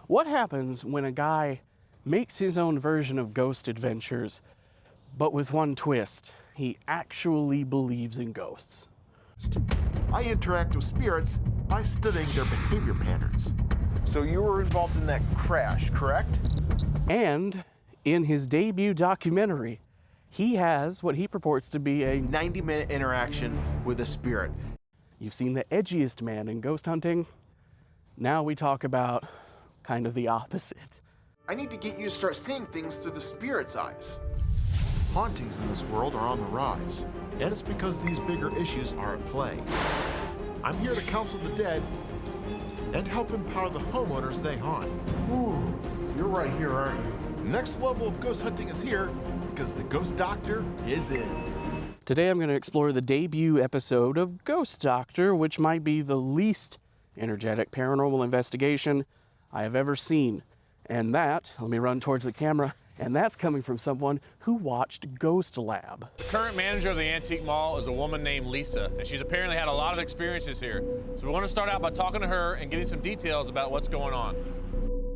What happens when a guy makes his own version of Ghost Adventures, but with one twist? He actually believes in ghosts. I interact with spirits by studying their behavior patterns. So you were involved in that crash, correct? And in his debut documentary, he has what he purports to be a 90-minute interaction with a spirit. You've seen the edgiest man in ghost hunting. Now we talk about kind of the opposite. I need to get you to start seeing things through the spirit's eyes. Hauntings in this world are on the rise, and it's because these bigger issues are at play. I'm here to counsel the dead and help empower the homeowners they haunt. Ooh, you're right here, aren't you? The next level of ghost hunting is here because the Ghost Doctor is in. Today I'm going to explore the debut episode of Ghost Doctor, which might be the least energetic paranormal investigation I have ever seen. And that, let me run towards the camera, and that's coming from someone who watched Ghost Lab. The current manager of the antique mall is a woman named Lisa, and she's apparently had a lot of experiences here. So we want to start out by talking to her and getting some details about what's going on.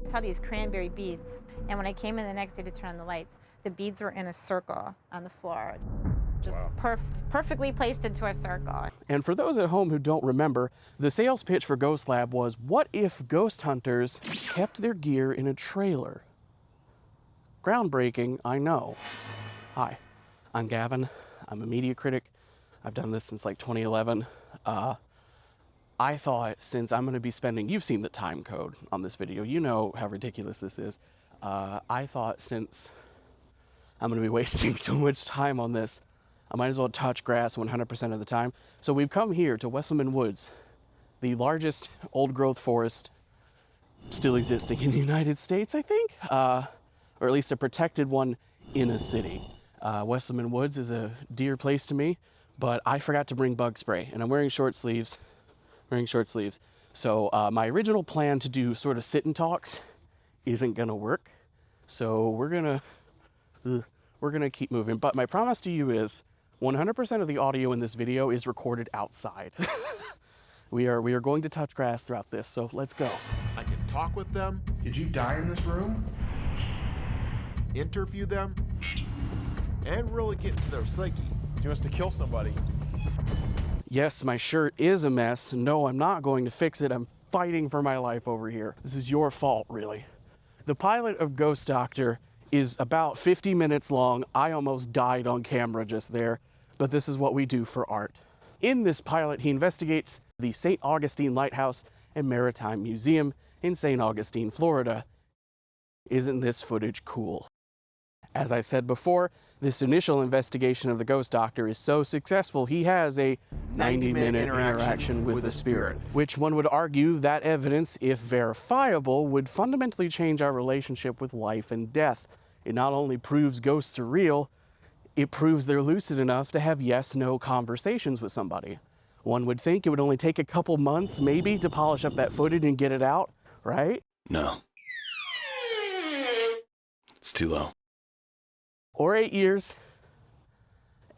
I saw these cranberry beads, and when I came in the next day to turn on the lights, the beads were in a circle on the floor. Just perfectly placed into a circle. And for those at home who don't remember, the sales pitch for Ghost Lab was, what if ghost hunters kept their gear in a trailer? Groundbreaking, I know. Hi, I'm Gavin. I'm a media critic. I've done this since like 2011. I thought, since I'm going to be spending, you've seen the time code on this video, you know how ridiculous this is. I thought, since I'm going to be wasting so much time on this, I might as well touch grass 100% of the time. So we've come here to Wesselman Woods, the largest old growth forest still existing in the United States, I think, or at least a protected one in a city. Wesselman Woods is a dear place to me, but I forgot to bring bug spray, and I'm wearing short sleeves. So my original plan to do sort of sit and talks isn't gonna work. So we're gonna keep moving. But my promise to you is 100% of the audio in this video is recorded outside. We are going to touch grass throughout this, so let's go. I can talk with them. Did you die in this room? Interview them, and really get into their psyche. Do you want us to kill somebody? Yes, my shirt is a mess. No, I'm not going to fix it. I'm fighting for my life over here. This is your fault, really. The pilot of Ghost Doctor is about 50 minutes long. I almost died on camera just there, but this is what we do for art. In this pilot, he investigates the St. Augustine Lighthouse and Maritime Museum in St. Augustine, Florida. Isn't this footage cool? As I said before, this initial investigation of the Ghost Doctor is so successful, he has a 90-minute interaction with the spirit, which one would argue that evidence, if verifiable, would fundamentally change our relationship with life and death. It not only proves ghosts are real, it proves they're lucid enough to have yes-no conversations with somebody. One would think it would only take a couple months, maybe, to polish up that footage and get it out, right? No. It's too low. Or 8 years.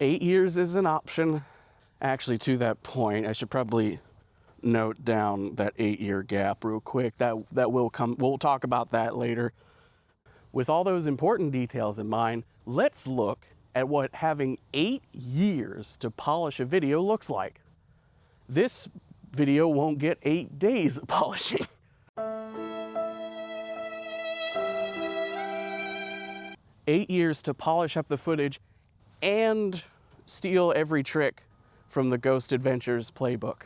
8 years is an option. Actually, to that point, I should probably note down that 8-year gap real quick. That will come. We'll talk about that later. With all those important details in mind, let's look at what having 8 years to polish a video looks like. This video won't get 8 days of polishing. Eight years to polish up the footage and steal every trick from the Ghost Adventures playbook.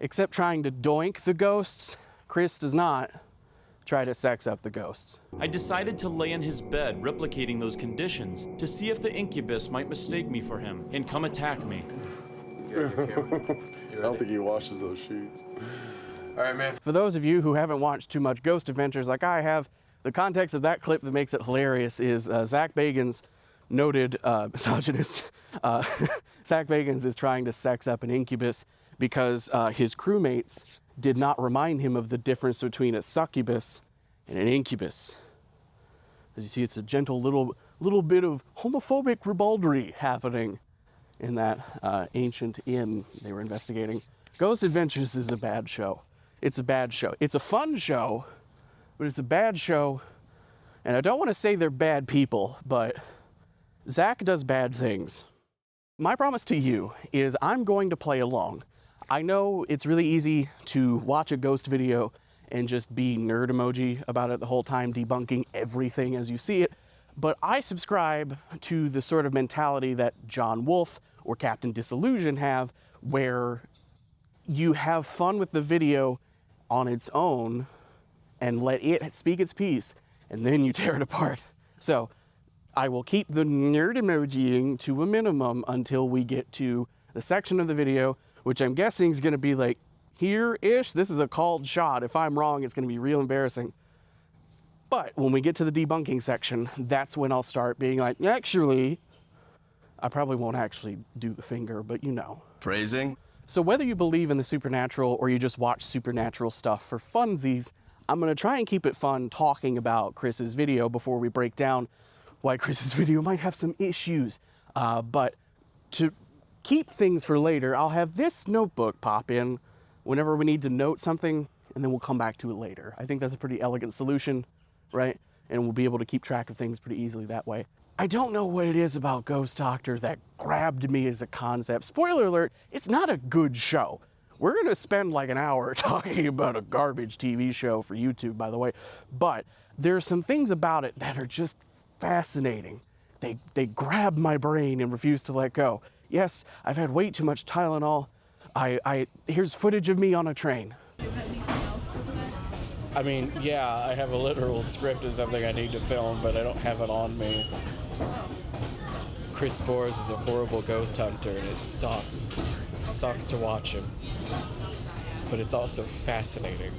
Except trying to doink the ghosts, Chris does not try to sex up the ghosts. I decided to lay in his bed, replicating those conditions, to see if the incubus might mistake me for him and come attack me. I don't think he washes those sheets. All right, man. For those of you who haven't watched too much Ghost Adventures like I have, the context of that clip that makes it hilarious is Zak Bagans, noted misogynist. Zak Bagans is trying to sex up an incubus because his crewmates did not remind him of the difference between a succubus and an incubus. As you see, it's a gentle little bit of homophobic ribaldry happening in that ancient inn they were investigating. Ghost Adventures is a bad show. It's a bad show. It's a fun show, but it's a bad show, and I don't want to say they're bad people, but Zak does bad things. My promise to you is I'm going to play along. I know it's really easy to watch a ghost video and just be nerd emoji about it the whole time, debunking everything as you see it, but I subscribe to the sort of mentality that John Wolfe or Captain Disillusion have, where you have fun with the video on its own and let it speak its piece, and then you tear it apart. So I will keep the nerd emojiing to a minimum until we get to the section of the video, which I'm guessing is gonna be like here-ish. This is a called shot. If I'm wrong, it's gonna be real embarrassing. But when we get to the debunking section, that's when I'll start being like, actually, I probably won't actually do the finger, but you know. Phrasing? So whether you believe in the supernatural or you just watch supernatural stuff for funsies, I'm gonna try and keep it fun talking about Chris's video before we break down why Chris's video might have some issues. But to keep things for later, I'll have this notebook pop in whenever we need to note something, and then we'll come back to it later. I think that's a pretty elegant solution, right? And we'll be able to keep track of things pretty easily that way. I don't know what it is about Ghost Doctor that grabbed me as a concept. Spoiler alert, it's not a good show. We're gonna spend like an hour talking about a garbage TV show for YouTube, by the way, but there's some things about it that are just fascinating. They grab my brain and refuse to let go. Yes, I've had way too much Tylenol. Here's footage of me on a train. I mean, yeah, I have a literal script of something I need to film, but I don't have it on me. Chris Spores is a horrible ghost hunter, and it sucks. It sucks to watch him. But it's also fascinating.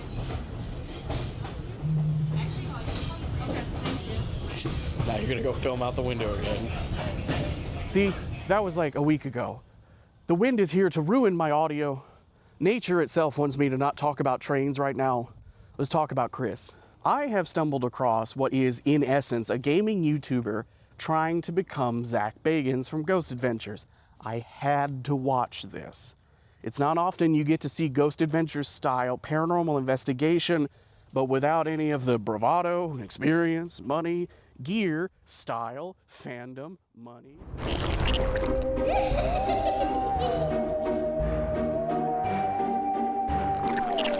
Now you're gonna go film out the window again. See, that was like a week ago. The wind is here to ruin my audio. Nature itself wants me to not talk about trains right now. Let's talk about Chris. I have stumbled across what is, in essence, a gaming YouTuber trying to become Zak Bagans from Ghost Adventures. I had to watch this. It's not often you get to see Ghost Adventures style paranormal investigation, but without any of the bravado, experience, money, gear, style, fandom, money.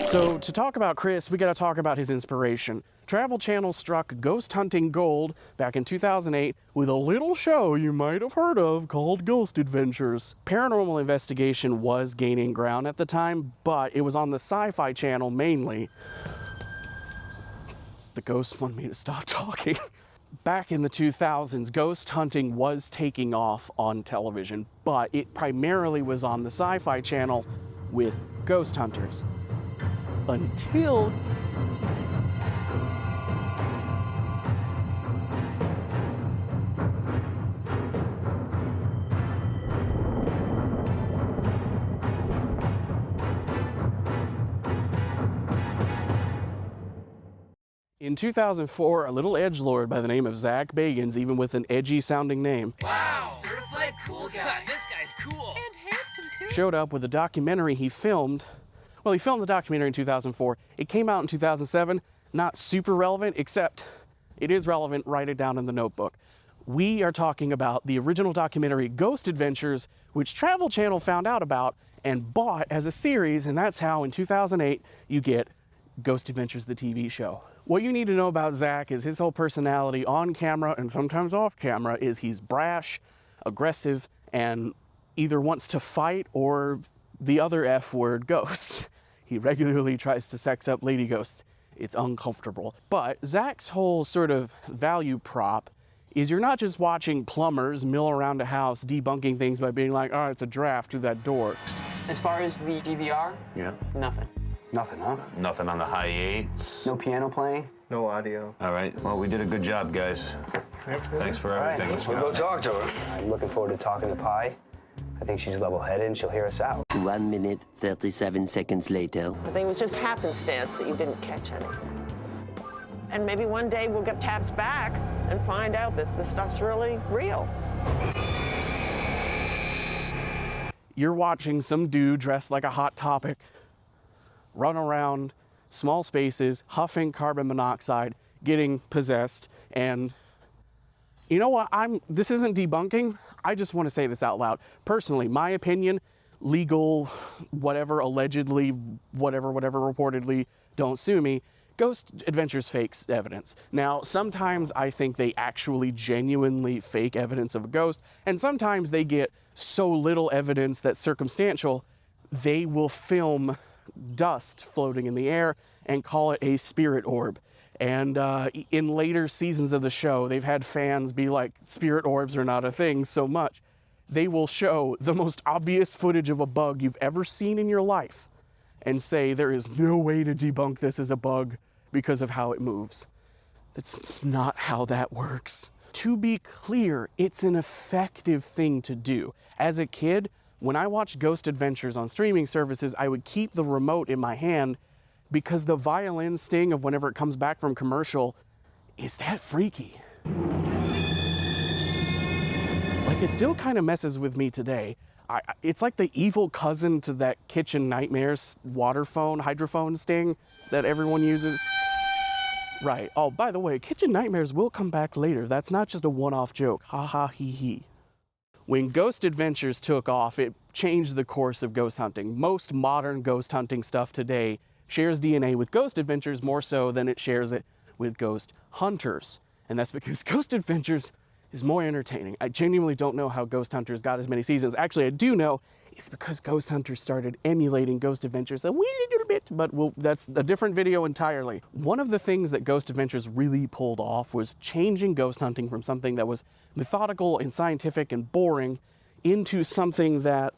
So to talk about Chris, we gotta talk about his inspiration. Travel Channel struck ghost hunting gold back in 2008 with a little show you might have heard of called Ghost Adventures. Paranormal investigation was gaining ground at the time, but it was on the Sci-Fi Channel mainly. The ghost wanted me to stop talking. Back in the 2000s, ghost hunting was taking off on television, but it primarily was on the Sci-Fi Channel with ghost hunters. Until in 2004, a little edgelord by the name of Zak Bagans, even with an edgy sounding name, Wow, certified cool guy. This guy's cool. And handsome too. showed up with a documentary he filmed. Well, he filmed the documentary in 2004. It came out in 2007. Not super relevant, except it is relevant. Write it down in the notebook. We are talking about the original documentary Ghost Adventures, which Travel Channel found out about and bought as a series, and that's how in 2008 you get Ghost Adventures, the TV show. What you need to know about Zak is his whole personality on camera and sometimes off camera is he's brash, aggressive, and either wants to fight or the other F word, ghosts. He regularly tries to sex up lady ghosts. It's uncomfortable. But Zak's whole sort of value prop is you're not just watching plumbers mill around a house debunking things by being like, oh, it's a draft through that door. As far as the DVR, Yeah. nothing. Nothing, huh? Nothing on the high eights. No piano playing? No audio. All right. Well, we did a good job, guys. Thanks for everything. Let's We'll go. go talk to her. I'm looking forward to talking to Pi. I think she's level-headed and she'll hear us out. 1 minute, 37 seconds later. I think it was just happenstance that you didn't catch anything. And maybe one day we'll get taps back and find out that the stuff's really real. You're watching some dude dressed like a Hot Topic run around small spaces, huffing carbon monoxide, getting possessed, and you know what? This isn't debunking. I just want to say this out loud. Personally, my opinion, legal, whatever, allegedly, whatever, reportedly, don't sue me, Ghost Adventures fakes evidence. Now, sometimes I think they actually genuinely fake evidence of a ghost, and sometimes they get so little evidence that circumstantial, they will film dust floating in the air and call it a spirit orb. And in later seasons of the show, they've had fans be like, spirit orbs are not a thing so much. They will show the most obvious footage of a bug you've ever seen in your life and say there is no way to debunk this as a bug because of how it moves. That's not how that works. To be clear, it's an effective thing to do. As a kid, when I watched Ghost Adventures on streaming services, I would keep the remote in my hand because the violin sting of whenever it comes back from commercial is that freaky. Like, it still kind of messes with me today. It's like the evil cousin to that Kitchen Nightmares hydrophone sting that everyone uses. Right. Oh, by the way, Kitchen Nightmares will come back later. That's not just a one-off joke. Ha ha hee hee. When Ghost Adventures took off, it changed the course of ghost hunting. Most modern ghost hunting stuff today shares DNA with Ghost Adventures more so than it shares it with Ghost Hunters. And that's because Ghost Adventures is more entertaining. I genuinely don't know how Ghost Hunters got as many seasons. Actually, I do know it's because Ghost Hunters started emulating Ghost Adventures a wee little bit, but that's a different video entirely. One of the things that Ghost Adventures really pulled off was changing ghost hunting from something that was methodical and scientific and boring into something that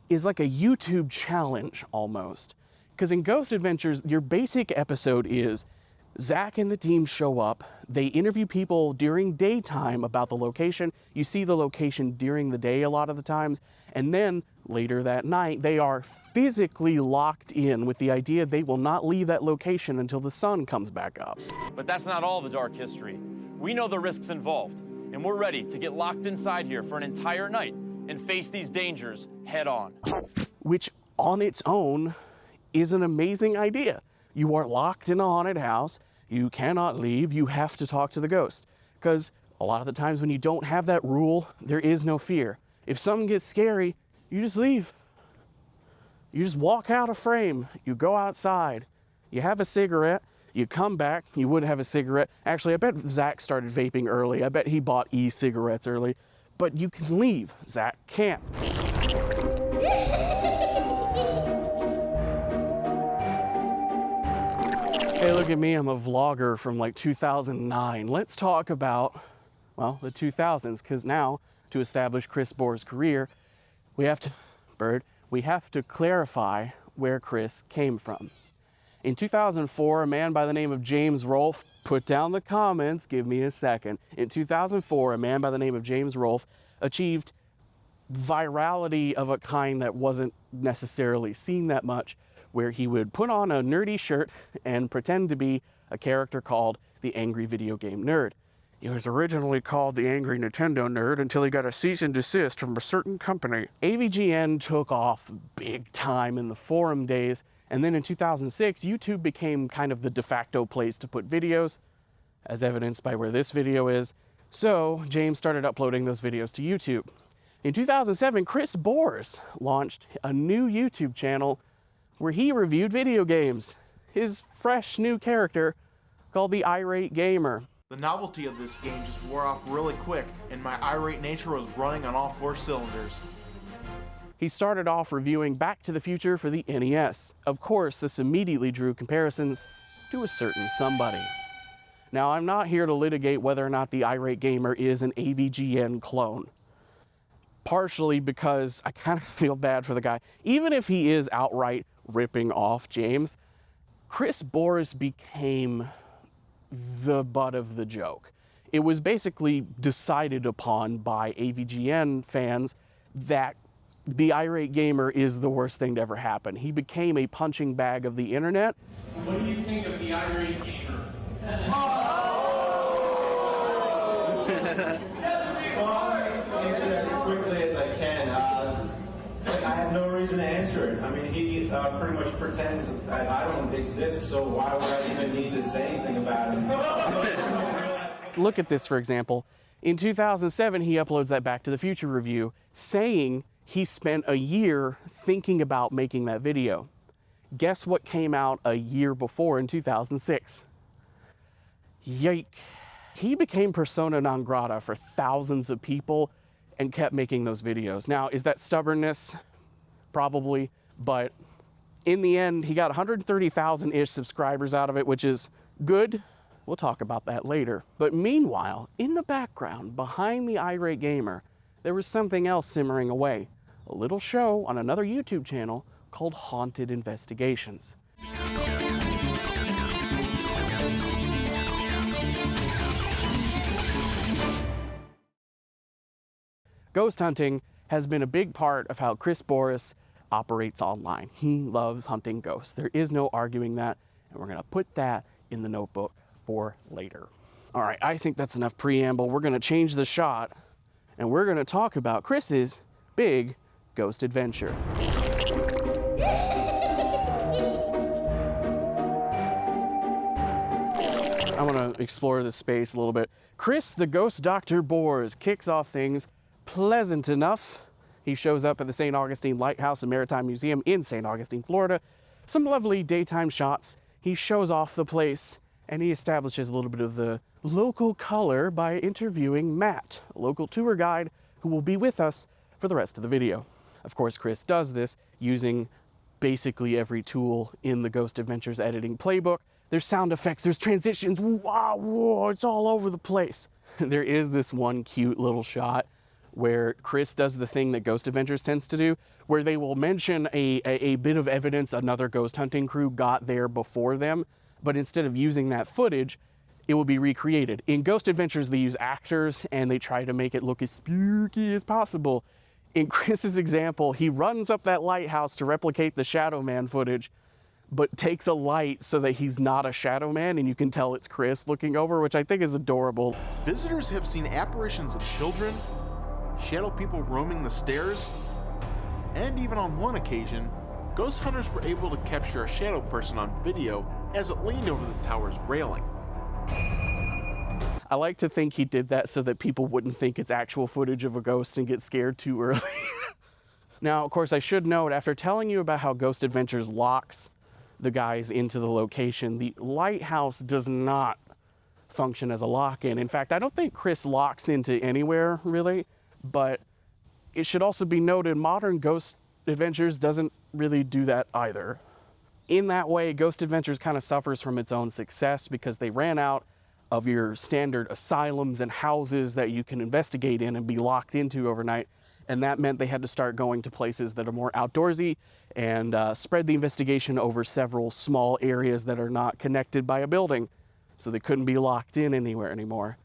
is like a YouTube challenge almost. Because in Ghost Adventures, your basic episode is Zak and the team show up, they interview people during daytime about the location. You see the location during the day a lot of the times, and then later that night, they are physically locked in with the idea they will not leave that location until the sun comes back up. But that's not all the dark history. We know the risks involved, and we're ready to get locked inside here for an entire night and face these dangers head on. Which on its own is an amazing idea. You are locked in a haunted house, you cannot leave, you have to talk to the ghost. Because a lot of the times when you don't have that rule, there is no fear. If something gets scary, you just leave. You just walk out of frame, you go outside, you have a cigarette, you come back, you would have a cigarette. Actually, I bet Zak started vaping early. I bet he bought e-cigarettes early. But you can leave. Zak can't. Hey, look at me, I'm a vlogger from like 2009. Let's talk about, well, the 2000s, because now, to establish Chris Bohr's career, we have to clarify where Chris came from. In 2004, a man by the name of James Rolfe, put down the comments, give me a second. In 2004, a man by the name of James Rolfe achieved virality of a kind that wasn't necessarily seen that much, where he would put on a nerdy shirt and pretend to be a character called the Angry Video Game Nerd. He was originally called the Angry Nintendo Nerd until he got a cease and desist from a certain company. AVGN took off big time in the forum days, and then in 2006, YouTube became kind of the de facto place to put videos, as evidenced by where this video is. So James started uploading those videos to YouTube. In 2007, Chris Bohr launched a new YouTube channel where he reviewed video games. His fresh new character called the Irate Gamer. The novelty of this game just wore off really quick, and my irate nature was running on all 4 cylinders. He started off reviewing Back to the Future for the NES. Of course, this immediately drew comparisons to a certain somebody. Now, I'm not here to litigate whether or not the Irate Gamer is an AVGN clone. Partially because I kind of feel bad for the guy. Even if he is outright ripping off James, Chris Bohr became the butt of the joke. It was basically decided upon by AVGN fans that the Irate Gamer is the worst thing to ever happen. He became a punching bag of the internet. What do you think of the Irate Gamer? As quickly as I can. I have no reason to answer it. I mean, he pretty much pretends that I don't exist, so why would I even need to say anything about it? Look at this, for example. In 2007, he uploads that Back to the Future review, saying he spent a year thinking about making that video. Guess what came out a year before in 2006? Yike. He became persona non grata for thousands of people and kept making those videos. Now, is that stubbornness? Probably, but in the end, he got 130,000-ish subscribers out of it, which is good. We'll talk about that later. But meanwhile, in the background, behind the Irate Gamer, there was something else simmering away. A little show on another YouTube channel called Haunted Investigations. Ghost hunting has been a big part of how Chris Boris operates online. He loves hunting ghosts. There is no arguing that, and we're gonna put that in the notebook for later. All right, I think that's enough preamble. We're gonna change the shot, and we're gonna talk about Chris's big ghost adventure. I wanna explore this space a little bit. Chris, the Ghost Doctor Bors, kicks off things pleasant enough. He shows up at the St. Augustine Lighthouse and Maritime Museum in St. Augustine, Florida. Some lovely daytime shots. He shows off the place and he establishes a little bit of the local color by interviewing Matt, a local tour guide who will be with us for the rest of the video. Of course, Chris does this using basically every tool in the Ghost Adventures editing playbook. There's sound effects, there's transitions, wow, whoa, it's all over the place. There is this one cute little shot where Chris does the thing that Ghost Adventures tends to do, where they will mention a bit of evidence another ghost hunting crew got there before them, but instead of using that footage, it will be recreated. In Ghost Adventures, they use actors and they try to make it look as spooky as possible. In Chris's example, he runs up that lighthouse to replicate the Shadow Man footage, but takes a light so that he's not a Shadow Man and you can tell it's Chris looking over, which I think is adorable. Visitors have seen apparitions of children, shadow people roaming the stairs, and even on one occasion, ghost hunters were able to capture a shadow person on video as it leaned over the tower's railing. I like to think he did that so that people wouldn't think it's actual footage of a ghost and get scared too early. Now, of course, I should note, after telling you about how Ghost Adventures locks the guys into the location, the lighthouse does not function as a lock-in. In fact, I don't think Chris locks into anywhere, really. But it should also be noted, modern Ghost Adventures doesn't really do that either. In that way, Ghost Adventures kind of suffers from its own success because they ran out of your standard asylums and houses that you can investigate in and be locked into overnight. And that meant they had to start going to places that are more outdoorsy and spread the investigation over several small areas that are not connected by a building. So they couldn't be locked in anywhere anymore.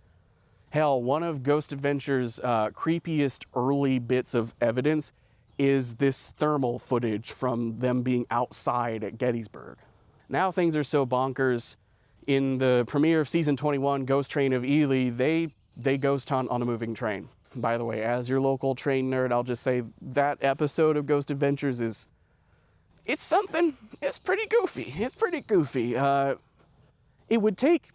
Hell, one of Ghost Adventures' creepiest early bits of evidence is this thermal footage from them being outside at Gettysburg. Now things are so bonkers. In the premiere of season 21, Ghost Train of Ely, they ghost hunt on a moving train. By the way, as your local train nerd, I'll just say that episode of Ghost Adventures it's something. It's pretty goofy. It's pretty goofy. It would take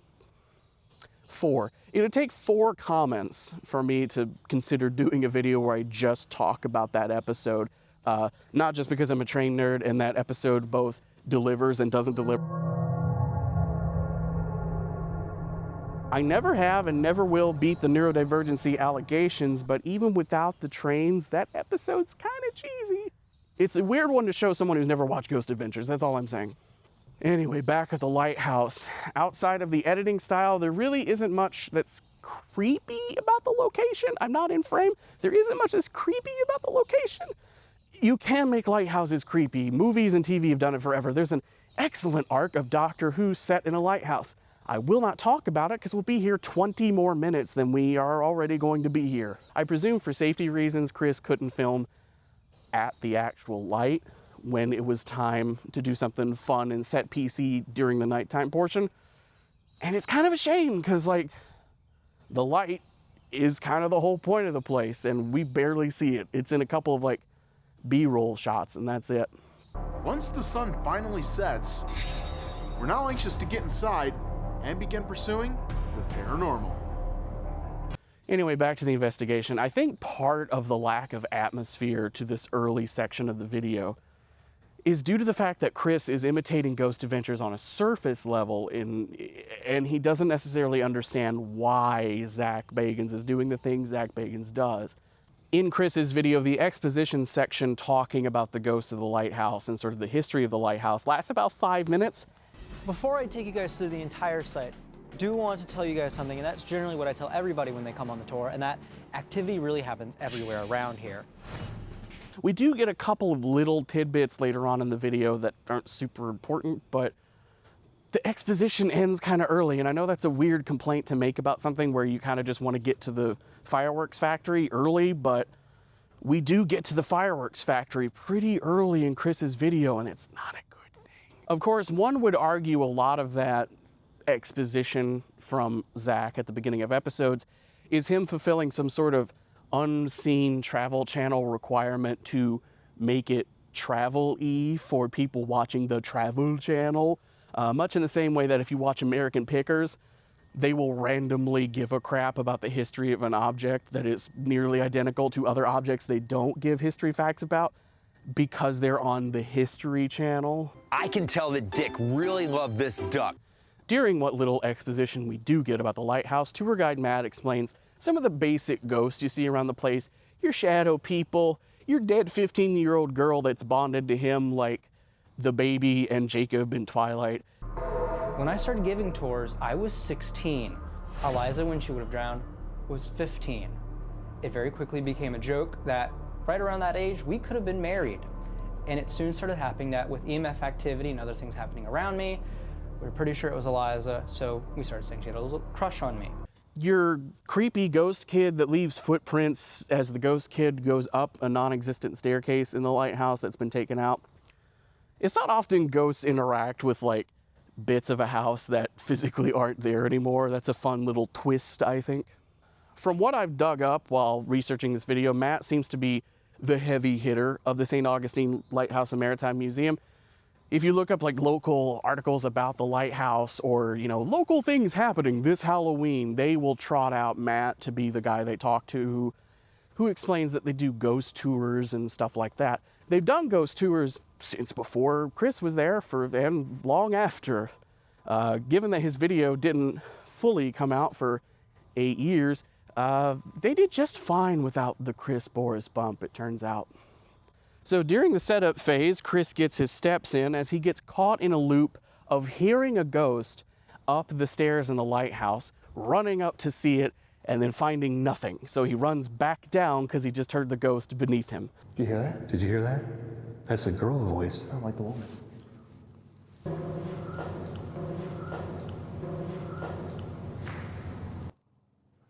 4 comments for me to consider doing a video where I just talk about that episode. Not just because I'm a train nerd and that episode both delivers and doesn't deliver. I never have and never will beat the neurodivergency allegations, but even without the trains, that episode's kind of cheesy. It's a weird one to show someone who's never watched Ghost Adventures, that's all I'm saying. Anyway, back at the lighthouse. Outside of the editing style, there really isn't much that's creepy about the location. I'm not in frame. There isn't much that's creepy about the location. You can make lighthouses creepy. Movies and TV have done it forever. There's an excellent arc of Doctor Who set in a lighthouse. I will not talk about it because we'll be here 20 more minutes than we are already going to be here. I presume for safety reasons, Chris couldn't film at the actual light when it was time to do something fun and set PC during the nighttime portion. And it's kind of a shame because like the light is kind of the whole point of the place and we barely see it. It's in a couple of like B-roll shots, and that's it. Once the sun finally sets, we're now anxious to get inside and begin pursuing the paranormal. Anyway, back to the investigation. I think part of the lack of atmosphere to this early section of the video is due to the fact that Chris is imitating Ghost Adventures on a surface level, and he doesn't necessarily understand why Zak Bagans is doing the things Zak Bagans does. In Chris's video, the exposition section talking about the ghosts of the lighthouse and sort of the history of the lighthouse lasts about 5 minutes. Before I take you guys through the entire site, I do want to tell you guys something, and that's generally what I tell everybody when they come on the tour, and that activity really happens everywhere around here. We do get a couple of little tidbits later on in the video that aren't super important, but the exposition ends kind of early, and I know that's a weird complaint to make about something where you kind of just want to get to the fireworks factory early, but we do get to the fireworks factory pretty early in Chris's video, and it's not a good thing. Of course, one would argue a lot of that exposition from Zak at the beginning of episodes is him fulfilling some sort of unseen Travel Channel requirement to make it travel-y for people watching the Travel Channel. Much in the same way that if you watch American Pickers, they will randomly give a crap about the history of an object that is nearly identical to other objects they don't give history facts about because they're on the History Channel. I can tell that Dick really loved this duck. During what little exposition we do get about the lighthouse, tour guide Matt explains some of the basic ghosts you see around the place, your shadow people, your dead 15-year-old girl that's bonded to him like the baby and Jacob in Twilight. When I started giving tours, I was 16. Eliza, when she would have drowned, was 15. It very quickly became a joke that right around that age, we could have been married. And it soon started happening that with EMF activity and other things happening around me, we were pretty sure it was Eliza, so we started saying she had a little crush on me. Your creepy ghost kid that leaves footprints as the ghost kid goes up a non-existent staircase in the lighthouse that's been taken out. It's not often ghosts interact with like bits of a house that physically aren't there anymore. That's a fun little twist, I think. From what I've dug up while researching this video, Matt seems to be the heavy hitter of the St. Augustine Lighthouse and Maritime Museum. If you look up like local articles about the lighthouse or, you know, local things happening this Halloween, they will trot out Matt to be the guy they talk to who explains that they do ghost tours and stuff like that. They've done ghost tours since before Chris was there and long after. Given that his video didn't fully come out for 8 years, they did just fine without the Chris Boris bump, it turns out. So during the setup phase, Chris gets his steps in as he gets caught in a loop of hearing a ghost up the stairs in the lighthouse, running up to see it, and then finding nothing. So he runs back down because he just heard the ghost beneath him. Did you hear that? Did you hear that? That's a girl voice. Sounds like the woman.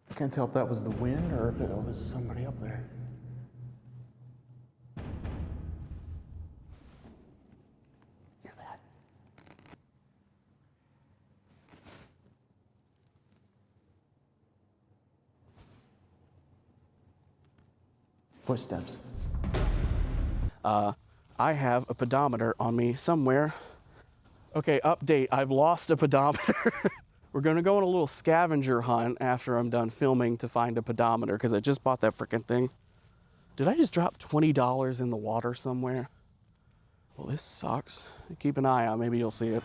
I can't tell if that was the wind or if it was somebody up there. Hear that? Footsteps. I have a pedometer on me somewhere. Okay, update, I've lost a pedometer. We're gonna go on a little scavenger hunt after I'm done filming to find a pedometer because I just bought that frickin' thing. Did I just drop $20 in the water somewhere? Well, this sucks. Keep an eye out, maybe you'll see it.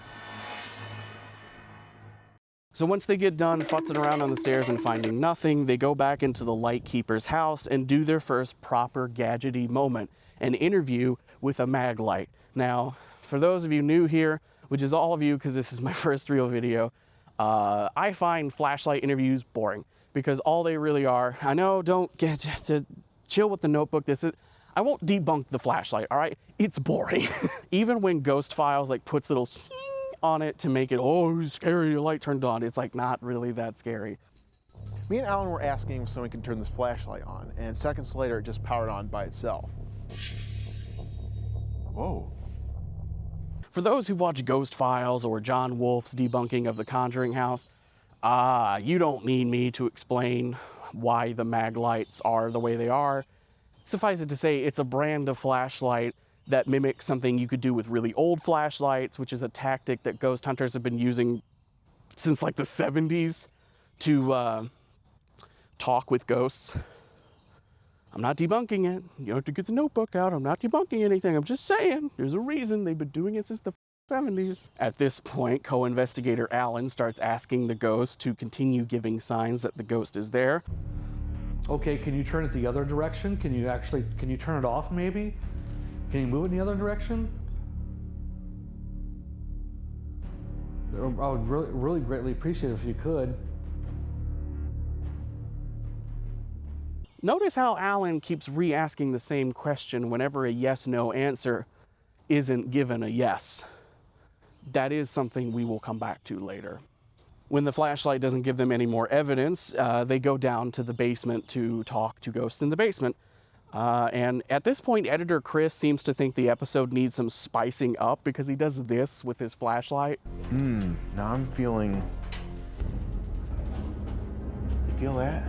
So once they get done futzing around on the stairs and finding nothing, they go back into the lightkeeper's house and do their first proper gadgety moment, an interview with a mag light. Now, for those of you new here, which is all of you because this is my first real video, I find flashlight interviews boring because all they really are, I know, don't get to chill with the notebook. I won't debunk the flashlight, all right? It's boring. Even when Ghost Files like puts little shing on it to make it, oh, scary, your light turned on. It's like not really that scary. Me and Alan were asking if someone can turn this flashlight on, and seconds later it just powered on by itself. Whoa. For those who watch Ghost Files or John Wolfe's debunking of the Conjuring House, you don't need me to explain why the mag lights are the way they are. Suffice it to say, it's a brand of flashlight that mimics something you could do with really old flashlights, which is a tactic that ghost hunters have been using since like the 70s to talk with ghosts. I'm not debunking it. You don't have to get the notebook out. I'm not debunking anything. I'm just saying there's a reason they've been doing it since the 70s. At this point, co-investigator Alan starts asking the ghost to continue giving signs that the ghost is there. Okay, can you turn it the other direction? Can you turn it off maybe? Can you move it in the other direction? I would really greatly appreciate it if you could. Notice how Alan keeps re-asking the same question whenever a yes-no answer isn't given a yes. That is something we will come back to later. When the flashlight doesn't give them any more evidence, they go down to the basement to talk to ghosts in the basement. And at this point, editor Chris seems to think the episode needs some spicing up because he does this with his flashlight. Now I'm feeling... You feel that?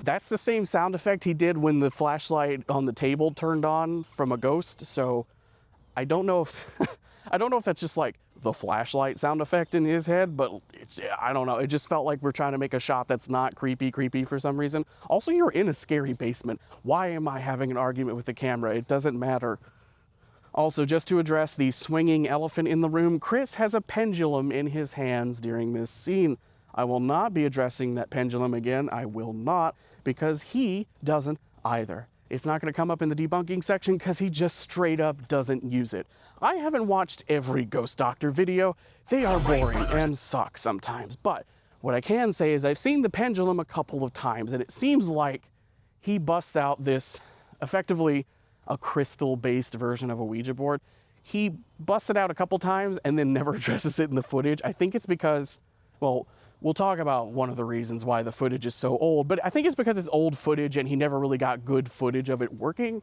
That's the same sound effect he did when the flashlight on the table turned on from a ghost, so I don't know if I don't know if that's just like the flashlight sound effect in his head, but I don't know. It just felt like we're trying to make a shot that's not creepy for some reason. Also, you're in a scary basement. Why am I having an argument with the camera? It doesn't matter. Also, just to address the swinging elephant in the room, Chris has a pendulum in his hands during this scene. I will not be addressing that pendulum again. I will not, because he doesn't either. It's not going to come up in the debunking section because he just straight up doesn't use it. I haven't watched every Ghost Doctor video. They are boring and suck sometimes. But what I can say is I've seen the pendulum a couple of times, and it seems like he busts out this effectively a crystal-based version of a Ouija board. He busts it out a couple times and then never addresses it in the footage. I think it's because, well, we'll talk about one of the reasons why the footage is so old, but I think it's because it's old footage and he never really got good footage of it working,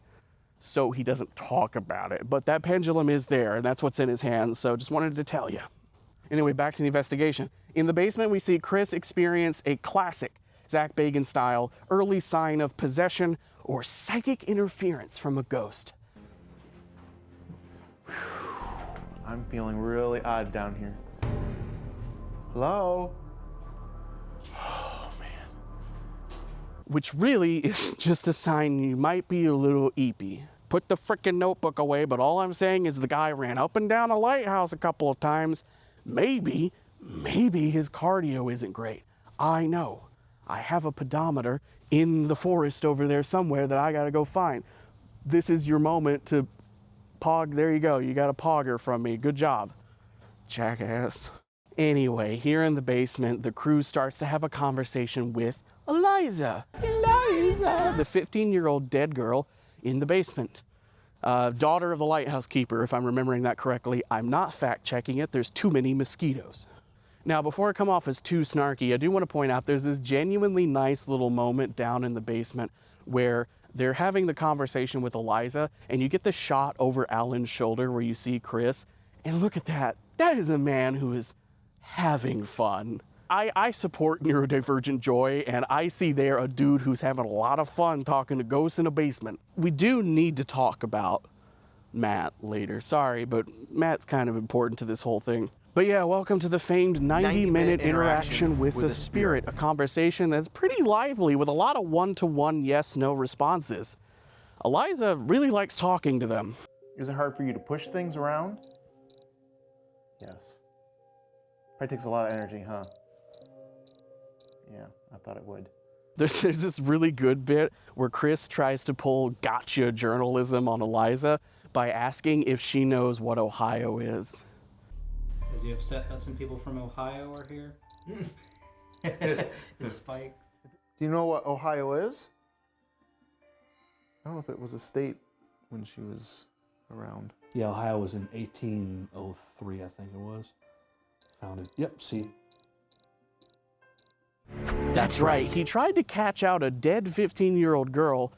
so he doesn't talk about it. But that pendulum is there, and that's what's in his hands, so just wanted to tell you. Anyway, back to the investigation. In the basement, we see Chris experience a classic Zak Bagans style early sign of possession or psychic interference from a ghost. I'm feeling really odd down here. Hello? Which really is just a sign you might be a little eepy. Put the frickin' notebook away, but all I'm saying is the guy ran up and down a lighthouse a couple of times. Maybe his cardio isn't great. I know. I have a pedometer in the forest over there somewhere that I gotta go find. This is your moment to pog. There you go. You got a pogger from me. Good job, jackass. Anyway, here in the basement, the crew starts to have a conversation with Eliza, the 15-year-old dead girl in the basement. Daughter of the lighthouse keeper, if I'm remembering that correctly. I'm not fact-checking it. There's too many mosquitoes. Now, before I come off as too snarky, I do want to point out there's this genuinely nice little moment down in the basement where they're having the conversation with Eliza, and you get the shot over Alan's shoulder where you see Chris, and look at that. That is a man who is having fun. I support neurodivergent joy, and I see there a dude who's having a lot of fun talking to ghosts in a basement. We do need to talk about Matt later. Sorry, but Matt's kind of important to this whole thing. But yeah, welcome to the famed 90-minute interaction with the spirit, a conversation that's pretty lively with a lot of one-to-one yes-no responses. Eliza really likes talking to them. Is it hard for you to push things around? Yes. Probably takes a lot of energy, huh? Yeah, I thought it would. There's this really good bit where Chris tries to pull gotcha journalism on Eliza by asking if she knows what Ohio is. Is he upset that some people from Ohio are here? The spikes. Do you know what Ohio is? I don't know if it was a state when she was around. Yeah, Ohio was in 1803, I think it was. Founded. Yep, see. That's right. He tried to catch out a dead 15-year-old girl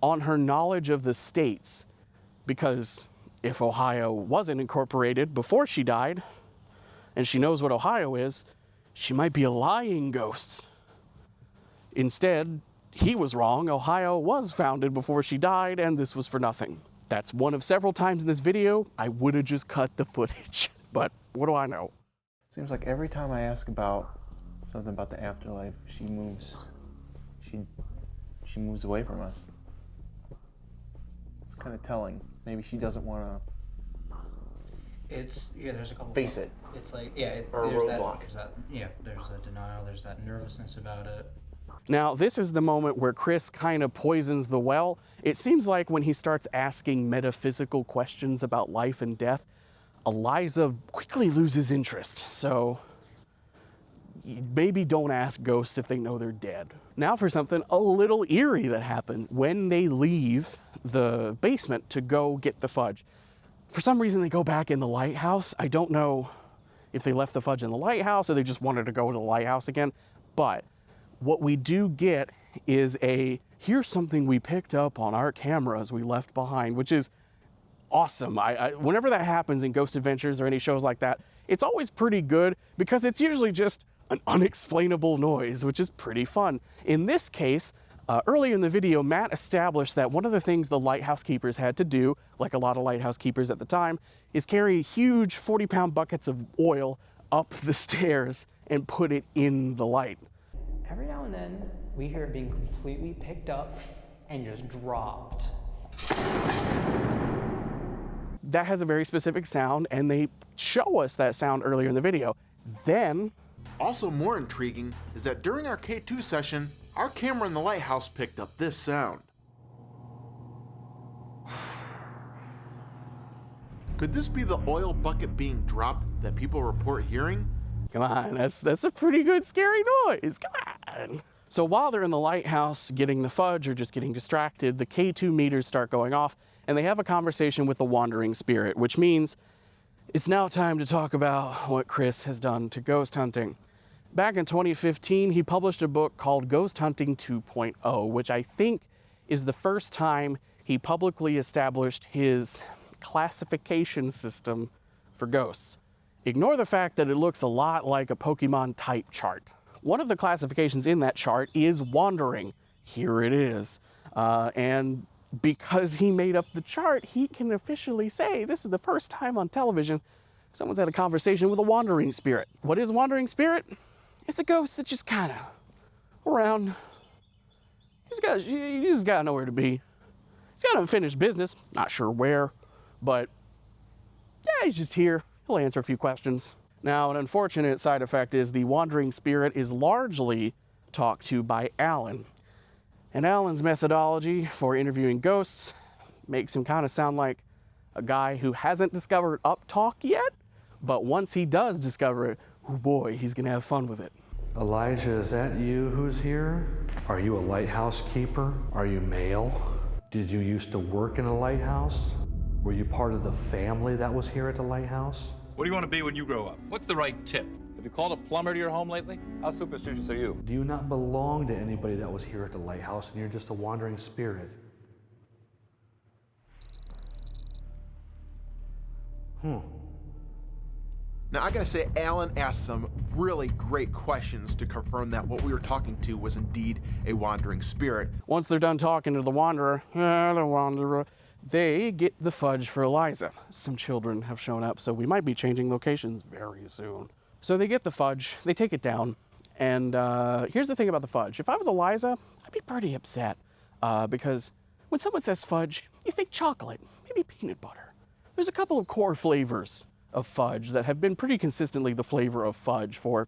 on her knowledge of the states, because if Ohio wasn't incorporated before she died, and she knows what Ohio is, she might be a lying ghost. Instead, he was wrong. Ohio was founded before she died, and this was for nothing. That's one of several times in this video I would have just cut the footage, but what do I know? Seems like every time I ask about something about the afterlife, she moves away from us. It's kind of telling. Maybe she doesn't want to there's a couple. face it. It's like, or a roadblock. There's a denial, there's that nervousness about it. Now, this is the moment where Chris kind of poisons the well. It seems like when he starts asking metaphysical questions about life and death, Eliza quickly loses interest. So maybe don't ask ghosts if they know they're dead. Now for something a little eerie that happens when they leave the basement to go get the fudge. For some reason, they go back in the lighthouse. I don't know if they left the fudge in the lighthouse or they just wanted to go to the lighthouse again, but what we do get is here's something we picked up on our cameras we left behind, which is awesome. Whenever that happens in Ghost Adventures or any shows like that, it's always pretty good because it's usually just an unexplainable noise, which is pretty fun. In this case, earlier in the video, Matt established that one of the things the lighthouse keepers had to do, like a lot of lighthouse keepers at the time, is carry huge 40-pound buckets of oil up the stairs and put it in the light. Every now and then, we hear it being completely picked up and just dropped. That has a very specific sound, and they show us that sound earlier in the video. Then, also more intriguing is that during our K2 session, our camera in the lighthouse picked up this sound. Could this be the oil bucket being dropped that people report hearing? come on, that's a pretty good scary noise, come on. So while they're in the lighthouse getting the fudge or just getting distracted, the K2 meters start going off, and they have a conversation with the wandering spirit, which means it's now time to talk about what Chris has done to ghost hunting. Back in 2015, he published a book called Ghost Hunting 2.0, which I think is the first time he publicly established his classification system for ghosts. Ignore the fact that it looks a lot like a Pokemon type chart. One of the classifications in that chart is wandering. Here it is. And because he made up the chart, he can officially say this is the first time on television someone's had a conversation with a wandering spirit. What is a wandering spirit? It's a ghost that just kind of around. He's just got nowhere to be. He's got unfinished business, not sure where, but yeah, he's just here. He'll answer a few questions. Now, an unfortunate side effect is the wandering spirit is largely talked to by Alan. And Alan's methodology for interviewing ghosts makes him kind of sound like a guy who hasn't discovered uptalk yet, but once he does discover it, oh boy, he's gonna have fun with it. Elijah, is that you who's here? Are you a lighthouse keeper? Are you male? Did you used to work in a lighthouse? Were you part of the family that was here at the lighthouse? What do you want to be when you grow up? What's the right tip? Have you called a plumber to your home lately? How superstitious are you? Do you not belong to anybody that was here at the lighthouse and you're just a wandering spirit? Now I gotta say, Alan asked some really great questions to confirm that what we were talking to was indeed a wandering spirit. Once they're done talking to the wanderer, they get the fudge for Eliza. Some children have shown up, so we might be changing locations very soon. So they get the fudge, they take it down, and here's the thing about the fudge. If I was Eliza, I'd be pretty upset because when someone says fudge, you think chocolate, maybe peanut butter. There's a couple of core flavors of fudge that have been pretty consistently the flavor of fudge for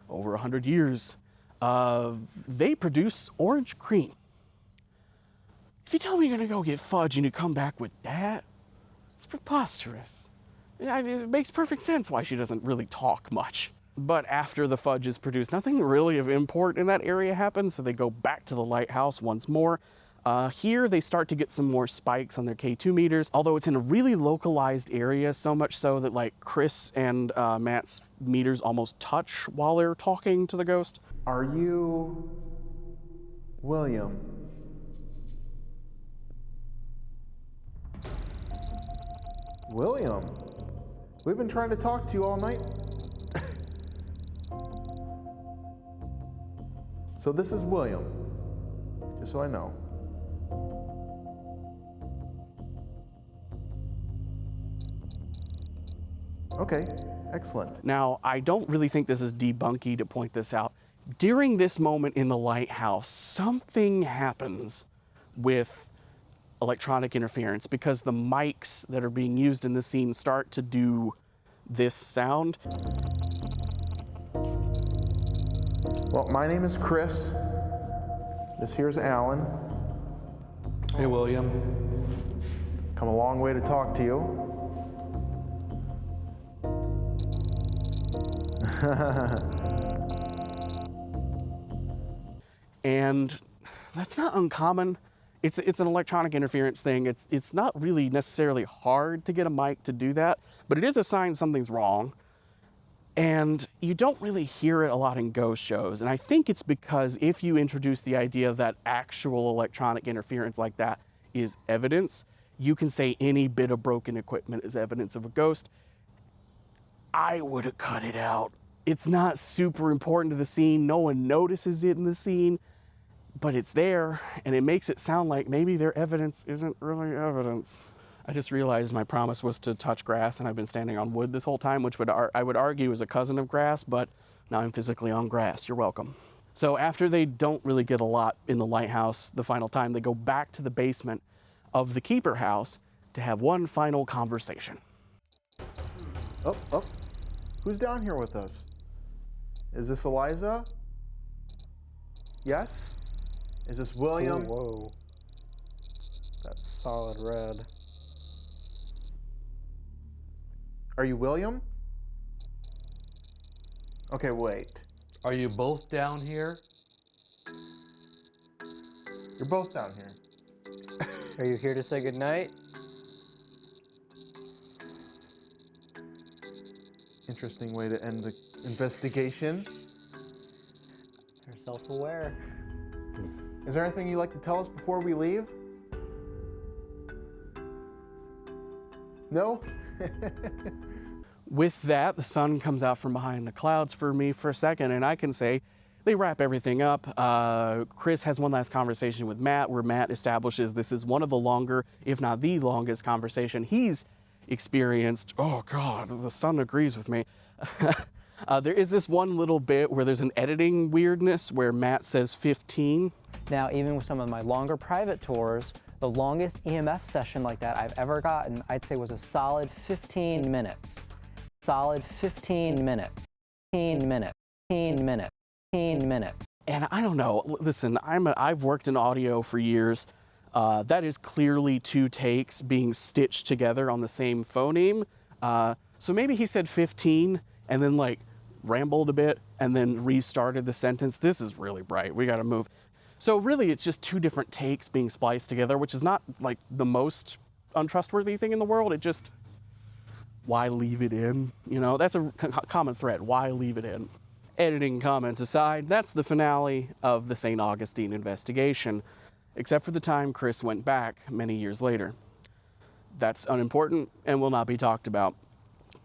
over 100 years. They produce orange cream. If you tell me you're gonna go get fudge and you come back with that, it's preposterous. It makes perfect sense why she doesn't really talk much. But after the fudge is produced, nothing really of import in that area happens, so they go back to the lighthouse once more. Here they start to get some more spikes on their K2 meters, although it's in a really localized area, so much so that like Chris and Matt's meters almost touch while they're talking to the ghost. Are you William? William? We've been trying to talk to you all night. So this is William. Just so I know. Okay, excellent. Now, I don't really think this is debunky to point this out. During this moment in the lighthouse, something happens with electronic interference because the mics that are being used in the scene start to do this sound. Well, my name is Chris. This here's Alan. Hey, William. Come a long way to talk to you. And that's not uncommon. It's an electronic interference thing. It's not really necessarily hard to get a mic to do that, but it is a sign something's wrong. And you don't really hear it a lot in ghost shows. And I think it's because if you introduce the idea that actual electronic interference like that is evidence, you can say any bit of broken equipment is evidence of a ghost. I would have cut it out. It's not super important to the scene. No one notices it in the scene, but it's there, and it makes it sound like maybe their evidence isn't really evidence. I just realized my promise was to touch grass, and I've been standing on wood this whole time, which I would argue is a cousin of grass, but now I'm physically on grass. You're welcome. So after they don't really get a lot in the lighthouse the final time, they go back to the basement of the keeper house to have one final conversation. Oh. Who's down here with us? Is this Eliza? Yes? Is this William? Whoa. That's solid red. Are you William? Okay, wait. Are you both down here? You're both down here. Are you here to say goodnight? Interesting way to end the investigation. You're self-aware. Is there anything you'd like to tell us before we leave? No? With that, the sun comes out from behind the clouds for me for a second, and I can say they wrap everything up. Chris has one last conversation with Matt, where Matt establishes this is one of the longer, if not the longest conversation he's experienced. Oh God, the sun agrees with me. There is this one little bit where there's an editing weirdness where Matt says 15. Now, even with some of my longer private tours, the longest EMF session like that I've ever gotten, I'd say was a solid 15 minutes. Solid 15 minutes. 15 minutes. 15 minutes. 15 minutes. And I don't know, listen, I've worked in audio for years. That is clearly 2 takes being stitched together on the same phoneme. So maybe he said 15 and then like rambled a bit and then restarted the sentence. This is really bright, we gotta move. So really it's just 2 different takes being spliced together, which is not like the most untrustworthy thing in the world. It just, why leave it in? You know, that's a common thread, why leave it in? Editing comments aside, that's the finale of the St. Augustine investigation, except for the time Chris went back many years later. That's unimportant and will not be talked about.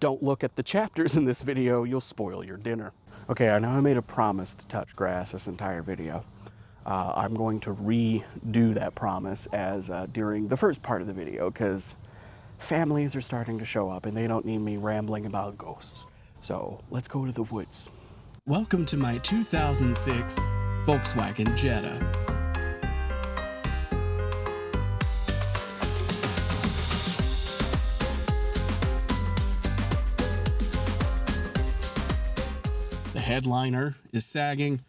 Don't look at the chapters in this video, you'll spoil your dinner. Okay, I know I made a promise to touch grass this entire video. I'm going to redo that promise as during the first part of the video, because families are starting to show up and they don't need me rambling about ghosts. So let's go to the woods. Welcome to my 2006 Volkswagen Jetta. The headliner is sagging.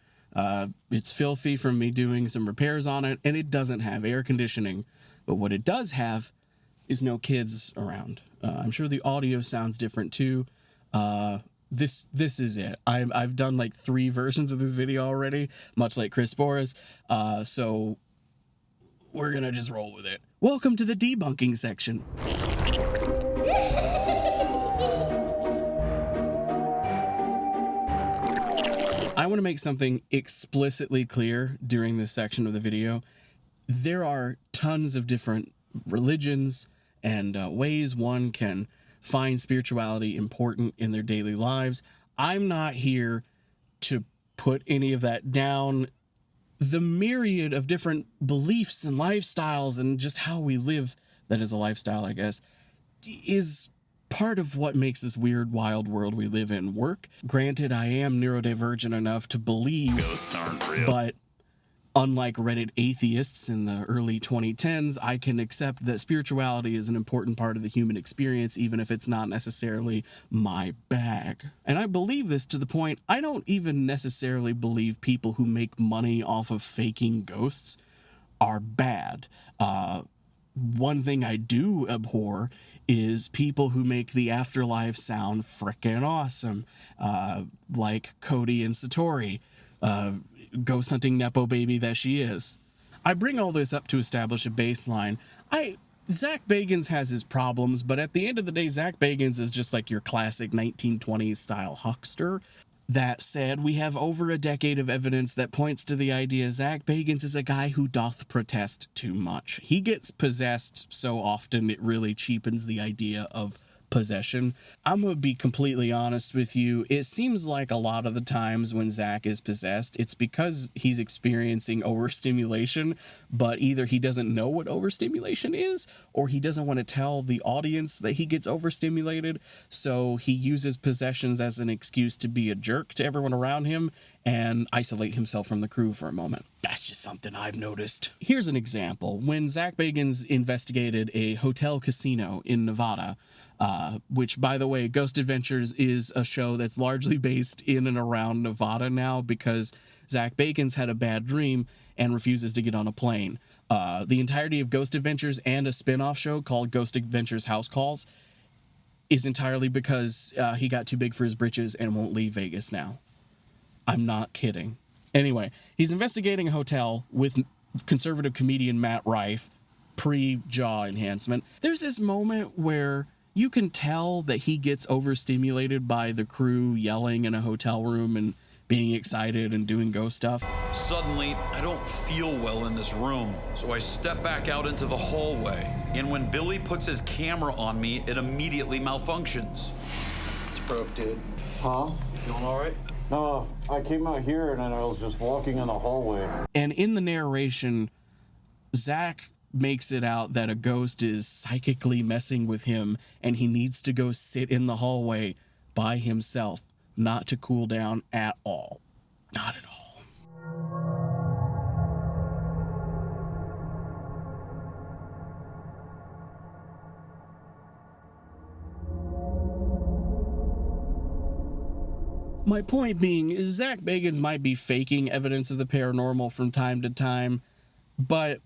It's filthy from me doing some repairs on it, and it doesn't have air conditioning. But what it does have is no kids around. I'm sure the audio sounds different too. This is it. I've done like 3 versions of this video already, much like Chris Boras. So we're gonna just roll with it. Welcome to the debunking section. I want to make something explicitly clear during this section of the video. There are tons of different religions and ways one can find spirituality important in their daily lives. I'm not here to put any of that down. the myriad of different beliefs and lifestyles and just how we live, that is a lifestyle, I guess, is part of what makes this weird, wild world we live in work. Granted, I am neurodivergent enough to believe ghosts aren't real, but unlike Reddit atheists in the early 2010s, I can accept that spirituality is an important part of the human experience, even if it's not necessarily my bag. And I believe this to the point I don't even necessarily believe people who make money off of faking ghosts are bad. One thing I do abhor is people who make the afterlife sound frickin' awesome, like Cody and Satori, ghost hunting Nepo baby that she is. I bring all this up to establish a baseline. Zak Bagans has his problems, but at the end of the day, Zak Bagans is just like your classic 1920s style huckster. That said, we have over a decade of evidence that points to the idea Zak Bagans is a guy who doth protest too much. He gets possessed so often it really cheapens the idea of possession. I'm gonna be completely honest with you. It seems like a lot of the times when Zak is possessed, it's because he's experiencing overstimulation, but either he doesn't know what overstimulation is, or he doesn't want to tell the audience that he gets overstimulated, so he uses possessions as an excuse to be a jerk to everyone around him and isolate himself from the crew for a moment. That's just something I've noticed. Here's an example. When Zak Bagans investigated a hotel casino in Nevada, which, by the way, Ghost Adventures is a show that's largely based in and around Nevada now because Zak Bagans had a bad dream and refuses to get on a plane. The entirety of Ghost Adventures and a spin-off show called Ghost Adventures House Calls is entirely because he got too big for his britches and won't leave Vegas now. I'm not kidding. Anyway, he's investigating a hotel with conservative comedian Matt Rife, pre-jaw enhancement. There's this moment where you can tell that he gets overstimulated by the crew yelling in a hotel room and being excited and doing ghost stuff. Suddenly, I don't feel well in this room, so I step back out into the hallway. And when Billy puts his camera on me, it immediately malfunctions. It's broke, dude. Huh? Feeling all right? No, I came out here and I was just walking in the hallway. And in the narration, Zak makes it out that a ghost is psychically messing with him and he needs to go sit in the hallway by himself, not to cool down at all. Not at all. My point being is Zak Bagans might be faking evidence of the paranormal from time to time, but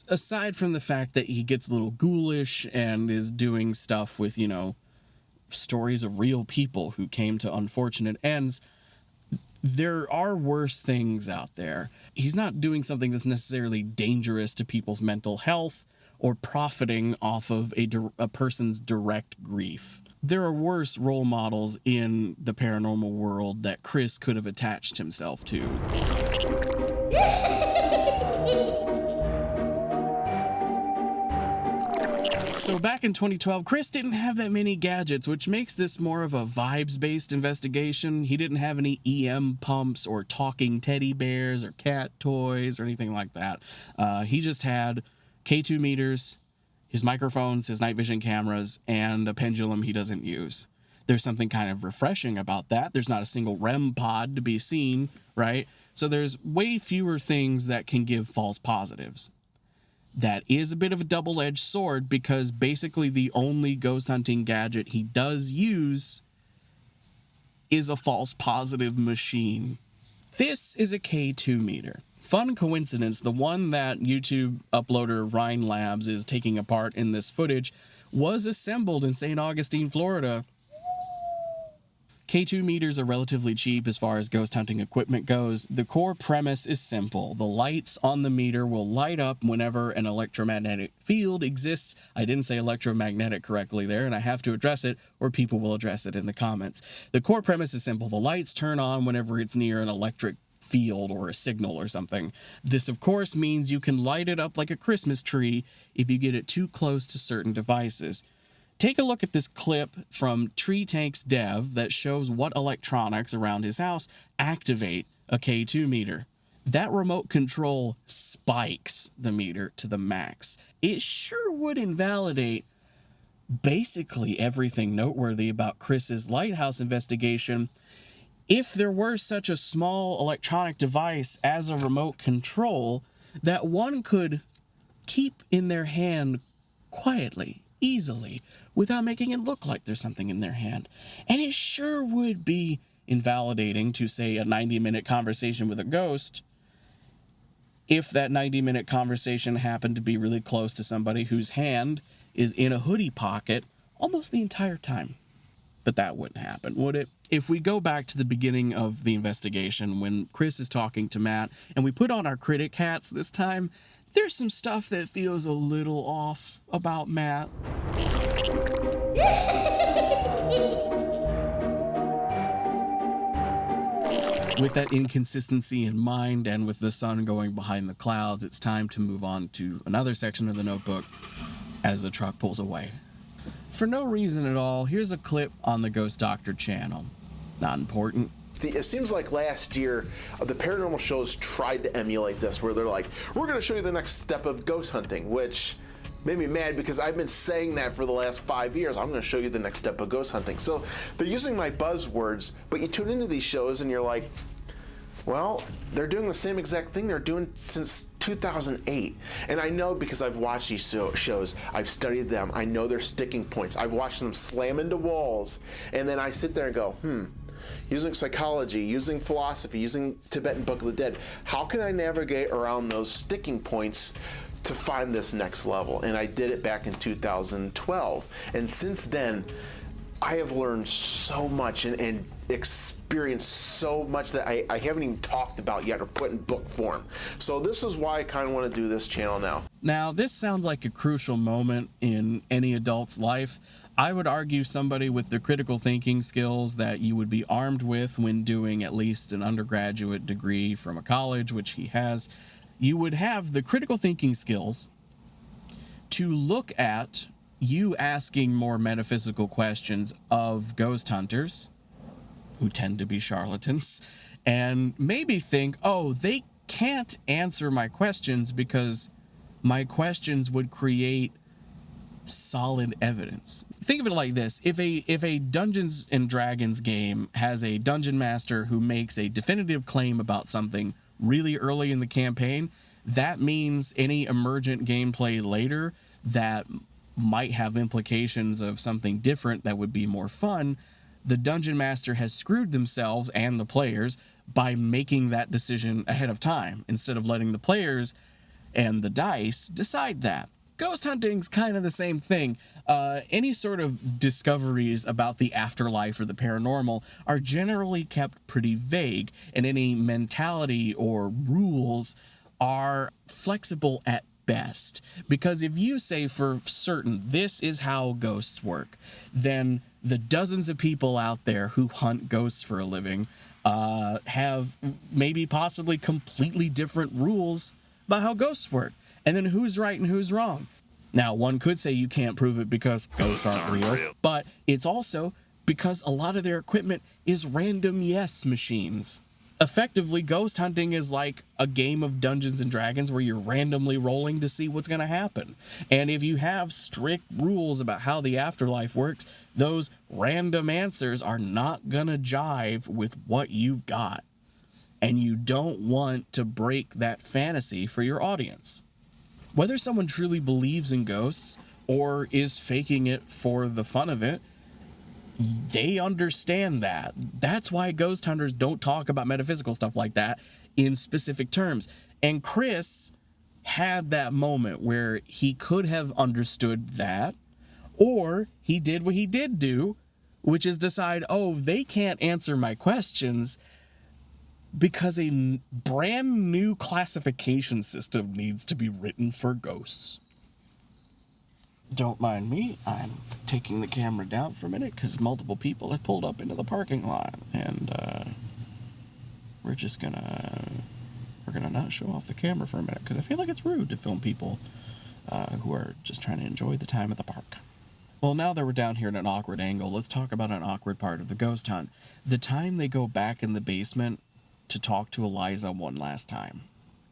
aside from the fact that he gets a little ghoulish and is doing stuff with, you know, stories of real people who came to unfortunate ends, there are worse things out there. He's not doing something that's necessarily dangerous to people's mental health or profiting off of a person's direct grief. There are worse role models in the paranormal world that Chris could have attached himself to. So back in 2012, Chris didn't have that many gadgets, which makes this more of a vibes-based investigation. He didn't have any EM pumps or talking teddy bears or cat toys or anything like that. He just had K2 meters, his microphones, his night vision cameras, and a pendulum he doesn't use. There's something kind of refreshing about that. There's not a single REM pod to be seen, right? So there's way fewer things that can give false positives. That is a bit of a double-edged sword because basically the only ghost hunting gadget he does use is a false positive machine. This is a K2 meter. Fun coincidence, the one that YouTube uploader Rhine Labs is taking apart in this footage was assembled in St. Augustine, Florida. K2 meters are relatively cheap as far as ghost hunting equipment goes. The core premise is simple. The lights on the meter will light up whenever an electromagnetic field exists. I didn't say electromagnetic correctly there, and I have to address it, or people will address it in the comments. The core premise is simple. The lights turn on whenever it's near an electric field or a signal or something. This, of course, means you can light it up like a Christmas tree if you get it too close to certain devices. Take a look at this clip from Tree Tank's Dev that shows what electronics around his house activate a K2 meter. that remote control spikes the meter to the max. It sure would invalidate basically everything noteworthy about Chris's Lighthouse investigation if there were such a small electronic device as a remote control that one could keep in their hand quietly, easily, without making it look like there's something in their hand. And it sure would be invalidating to, say, a 90-minute conversation with a ghost if that 90-minute conversation happened to be really close to somebody whose hand is in a hoodie pocket almost the entire time. But that wouldn't happen, would it? If we go back to the beginning of the investigation when Chris is talking to Matt and we put on our critic hats this time, there's some stuff that feels a little off about Matt. With that inconsistency in mind and with the sun going behind the clouds, it's time to move on to another section of the notebook as the truck pulls away. For no reason at all, here's a clip on the Ghost Doctor channel. Not important. It seems like last year, the paranormal shows tried to emulate this, where they're like, we're going to show you the next step of ghost hunting, which made me mad because I've been saying that for the last 5 years. I'm going to show you the next step of ghost hunting. So they're using my buzzwords, but you tune into these shows and you're like, well, they're doing the same exact thing they're doing since 2008. And I know because I've watched these shows, I've studied them, I know their sticking points. I've watched them slam into walls, and then I sit there and go, using psychology, using philosophy, using Tibetan Book of the Dead, how can I navigate around those sticking points to find this next level? And I did it back in 2012. And since then, I have learned so much and experienced so much that I haven't even talked about yet or put in book form. So this is why I kind of want to do this channel now. Now, this sounds like a crucial moment in any adult's life. I would argue somebody with the critical thinking skills that you would be armed with when doing at least an undergraduate degree from a college, which he has, you would have the critical thinking skills to look at you asking more metaphysical questions of ghost hunters, who tend to be charlatans, and maybe think, oh, they can't answer my questions because my questions would create solid evidence. Think of it like this. If a Dungeons and Dragons game has a dungeon master who makes a definitive claim about something really early in the campaign, that means any emergent gameplay later that might have implications of something different that would be more fun, the dungeon master has screwed themselves and the players by making that decision ahead of time instead of letting the players and the dice decide that. Ghost hunting's kind of the same thing. Any sort of discoveries about the afterlife or the paranormal are generally kept pretty vague, and any mentality or rules are flexible at best. Because if you say for certain this is how ghosts work, then the dozens of people out there who hunt ghosts for a living have maybe possibly completely different rules about how ghosts work. And then who's right and who's wrong? Now, one could say you can't prove it because ghosts aren't real, but it's also because a lot of their equipment is random yes machines. Effectively, ghost hunting is like a game of Dungeons and Dragons where you're randomly rolling to see what's going to happen. And if you have strict rules about how the afterlife works, those random answers are not going to jive with what you've got. And you don't want to break that fantasy for your audience. Whether someone truly believes in ghosts or is faking it for the fun of it, they understand that. That's why ghost hunters don't talk about metaphysical stuff like that in specific terms. And Chris had that moment where he could have understood that, or he did what he did do, which is decide, oh, they can't answer my questions because a brand new classification system needs to be written for ghosts. Don't mind me, I'm taking the camera down for a minute because multiple people have pulled up into the parking lot, and we're gonna not show off the camera for a minute because I feel like it's rude to film people who are just trying to enjoy the time at the park. Well, now that we're down here at an awkward angle, let's talk about an awkward part of the ghost hunt. The time they go back in the basement to talk to Eliza one last time.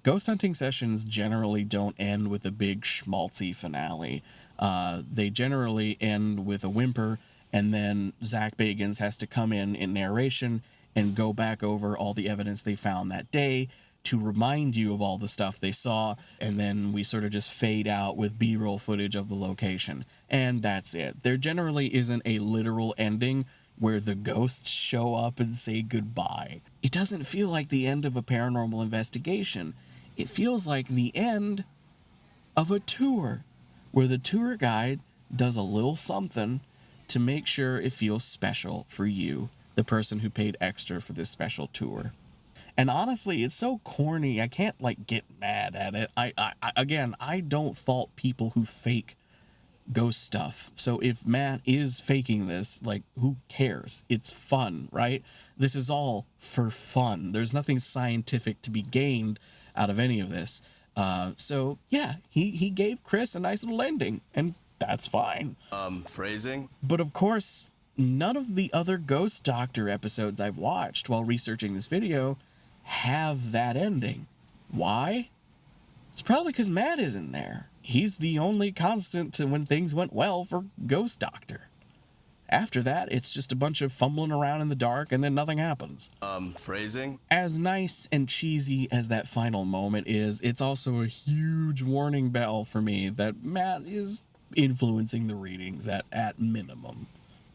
Ghost hunting sessions generally don't end with a big schmaltzy finale. They generally end with a whimper, and then Zak Bagans has to come in narration and go back over all the evidence they found that day to remind you of all the stuff they saw, and then we sort of just fade out with B-roll footage of the location. And that's it. There generally isn't a literal ending where the ghosts show up and say goodbye. It doesn't feel like the end of a paranormal investigation. It feels like the end of a tour, where the tour guide does a little something to make sure it feels special for you, the person who paid extra for this special tour. And honestly, it's so corny, I can't like get mad at it. I don't fault people who fake ghost stuff. So if Matt is faking this, like, who cares? It's fun, right? This is all for fun. There's nothing scientific to be gained out of any of this. So yeah, he gave Chris a nice little ending, and that's fine. Phrasing? But of course, none of the other Ghost Doctor episodes I've watched while researching this video have that ending. Why? It's probably because Matt isn't there. He's the only constant to when things went well for Ghost Doctor. After that, it's just a bunch of fumbling around in the dark and then nothing happens. Phrasing? As nice and cheesy as that final moment is, it's also a huge warning bell for me that Matt is influencing the readings at minimum.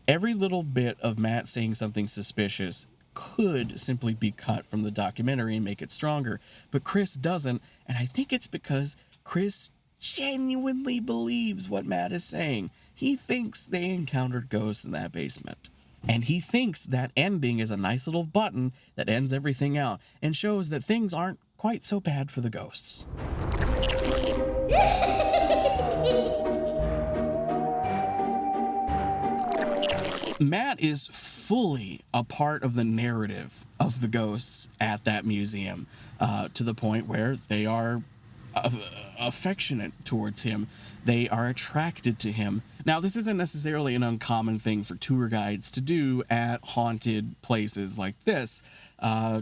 Every little bit of Matt saying something suspicious could simply be cut from the documentary and make it stronger, but Chris doesn't, and I think it's because Chris genuinely believes what Matt is saying. He thinks they encountered ghosts in that basement, and he thinks that ending is a nice little button that ends everything out and shows that things aren't quite so bad for the ghosts. Matt is fully a part of the narrative of the ghosts at that museum, to the point where they are affectionate towards him. They are attracted to him. Now, this isn't necessarily an uncommon thing for tour guides to do at haunted places like this.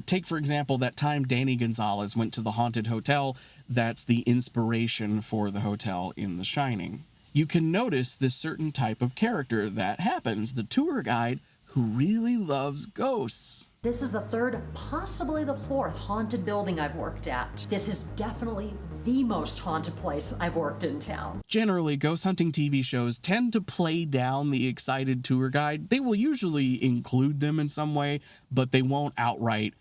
Take, for example, that time Danny Gonzalez went to the haunted hotel that's the inspiration for the hotel in The Shining. You can notice this certain type of character that happens, the tour guide who really loves ghosts. This is the third, possibly the fourth haunted building I've worked at. This is definitely the most haunted place I've worked in town. Generally, ghost hunting TV shows tend to play down the excited tour guide. They will usually include them in some way, but they won't outright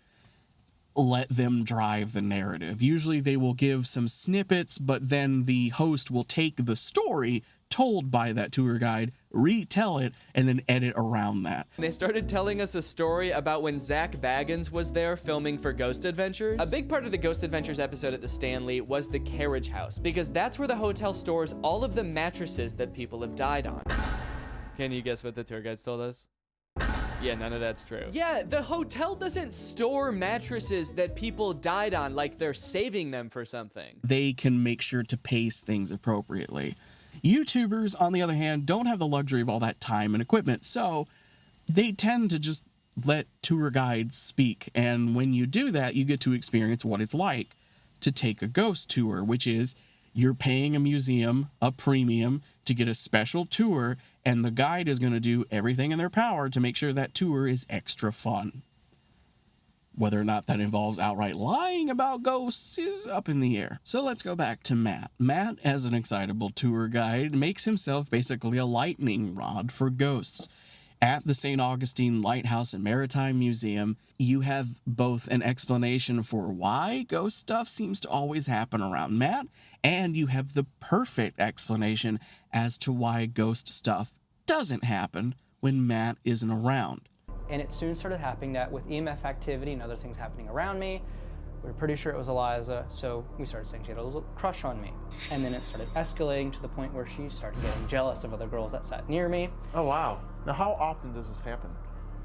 let them drive the narrative. Usually they will give some snippets, but then the host will take the story told by that tour guide, retell it, and then edit around that. They started telling us a story about when Zak Bagans was there filming for Ghost Adventures. A big part of the Ghost Adventures episode at the Stanley was the carriage house, because that's where the hotel stores all of the mattresses that people have died on. Can you guess what the tour guides told us? Yeah, none of that's true. Yeah, the hotel doesn't store mattresses that people died on like they're saving them for something. They can make sure to pace things appropriately. YouTubers, on the other hand, don't have the luxury of all that time and equipment, so they tend to just let tour guides speak, and when you do that, you get to experience what it's like to take a ghost tour, which is you're paying a museum a premium to get a special tour, and the guide is going to do everything in their power to make sure that tour is extra fun. Whether or not that involves outright lying about ghosts is up in the air. So let's go back to Matt. Matt, as an excitable tour guide, makes himself basically a lightning rod for ghosts. At the St. Augustine Lighthouse and Maritime Museum, you have both an explanation for why ghost stuff seems to always happen around Matt, and you have the perfect explanation as to why ghost stuff doesn't happen when Matt isn't around. And it soon started happening that with EMF activity and other things happening around me, we were pretty sure it was Eliza, so we started saying she had a little crush on me. And then it started escalating to the point where she started getting jealous of other girls that sat near me. Oh, wow. Now, how often does this happen?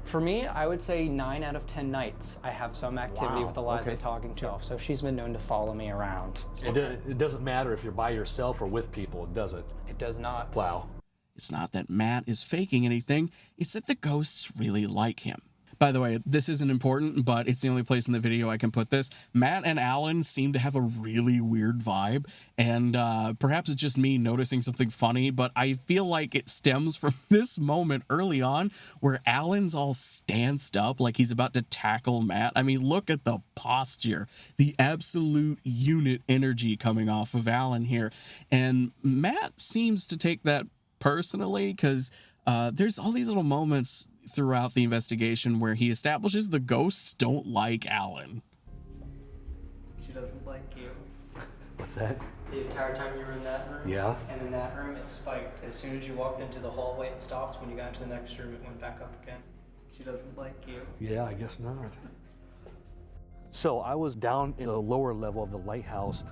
For me, I would say 9 out of 10 nights I have some activity Wow. with Eliza Okay. talking to herself, so she's been known to follow me around. It doesn't matter if you're by yourself or with people, does it? It does not. Wow. It's not that Matt is faking anything, it's that the ghosts really like him. By the way, this isn't important, but it's the only place in the video I can put this. Matt and Alan seem to have a really weird vibe, and perhaps it's just me noticing something funny, but I feel like it stems from this moment early on where Alan's all stanced up like he's about to tackle Matt. I mean, look at the posture, the absolute unit energy coming off of Alan here. And Matt seems to take that personally because there's all these little moments throughout the investigation where he establishes the ghosts don't like Alan. She doesn't like you. What's that? The entire time you were in that room? Yeah. And in that room, it spiked. As soon as you walked into the hallway, it stopped. When you got into the next room, it went back up again. She doesn't like you. Yeah, I guess not. So I was down in the lower level of the lighthouse.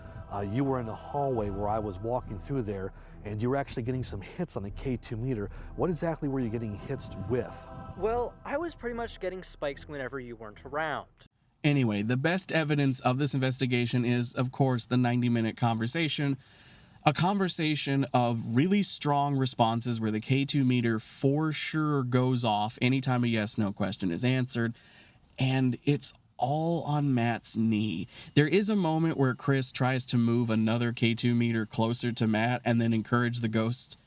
You were in the hallway where I was walking through there, and you were actually getting some hits on the K2 meter. What exactly were you getting hits with? Well, I was pretty much getting spikes whenever you weren't around. Anyway, the best evidence of this investigation is, of course, the 90-minute conversation. A conversation of really strong responses where the K2 meter for sure goes off anytime a yes/no question is answered, and it's all on Matt's knee. There is a moment where Chris tries to move another K2 meter closer to Matt and then encourage the ghost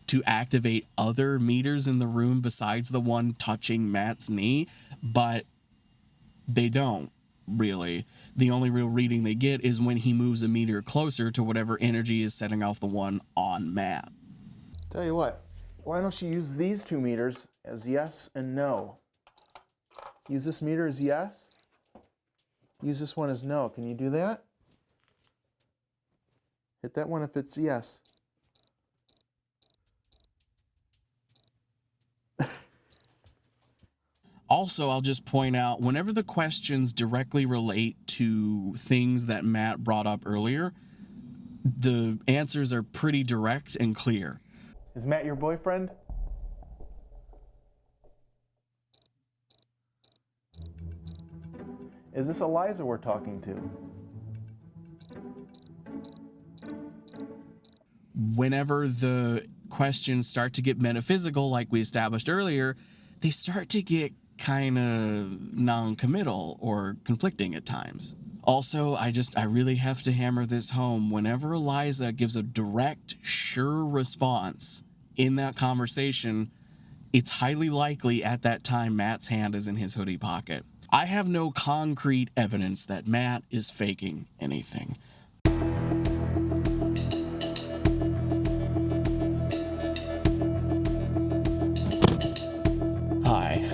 to activate other meters in the room besides the one touching Matt's knee, but they don't really. The only real reading they get is when he moves a meter closer to whatever energy is setting off the one on Matt. Tell you what, why don't you use these 2 meters as yes and no? Use this meter as yes. Use this one as no. Can you do that? Hit that one if it's yes. Also, I'll just point out, whenever the questions directly relate to things that Matt brought up earlier, the answers are pretty direct and clear. Is Matt your boyfriend? Is this Eliza we're talking to? Whenever the questions start to get metaphysical, like we established earlier, they start to get kind of non-committal or conflicting at times. Also, I really have to hammer this home. Whenever Eliza gives a direct, sure response in that conversation, it's highly likely at that time Matt's hand is in his hoodie pocket. I have no concrete evidence that Matt is faking anything. Hi.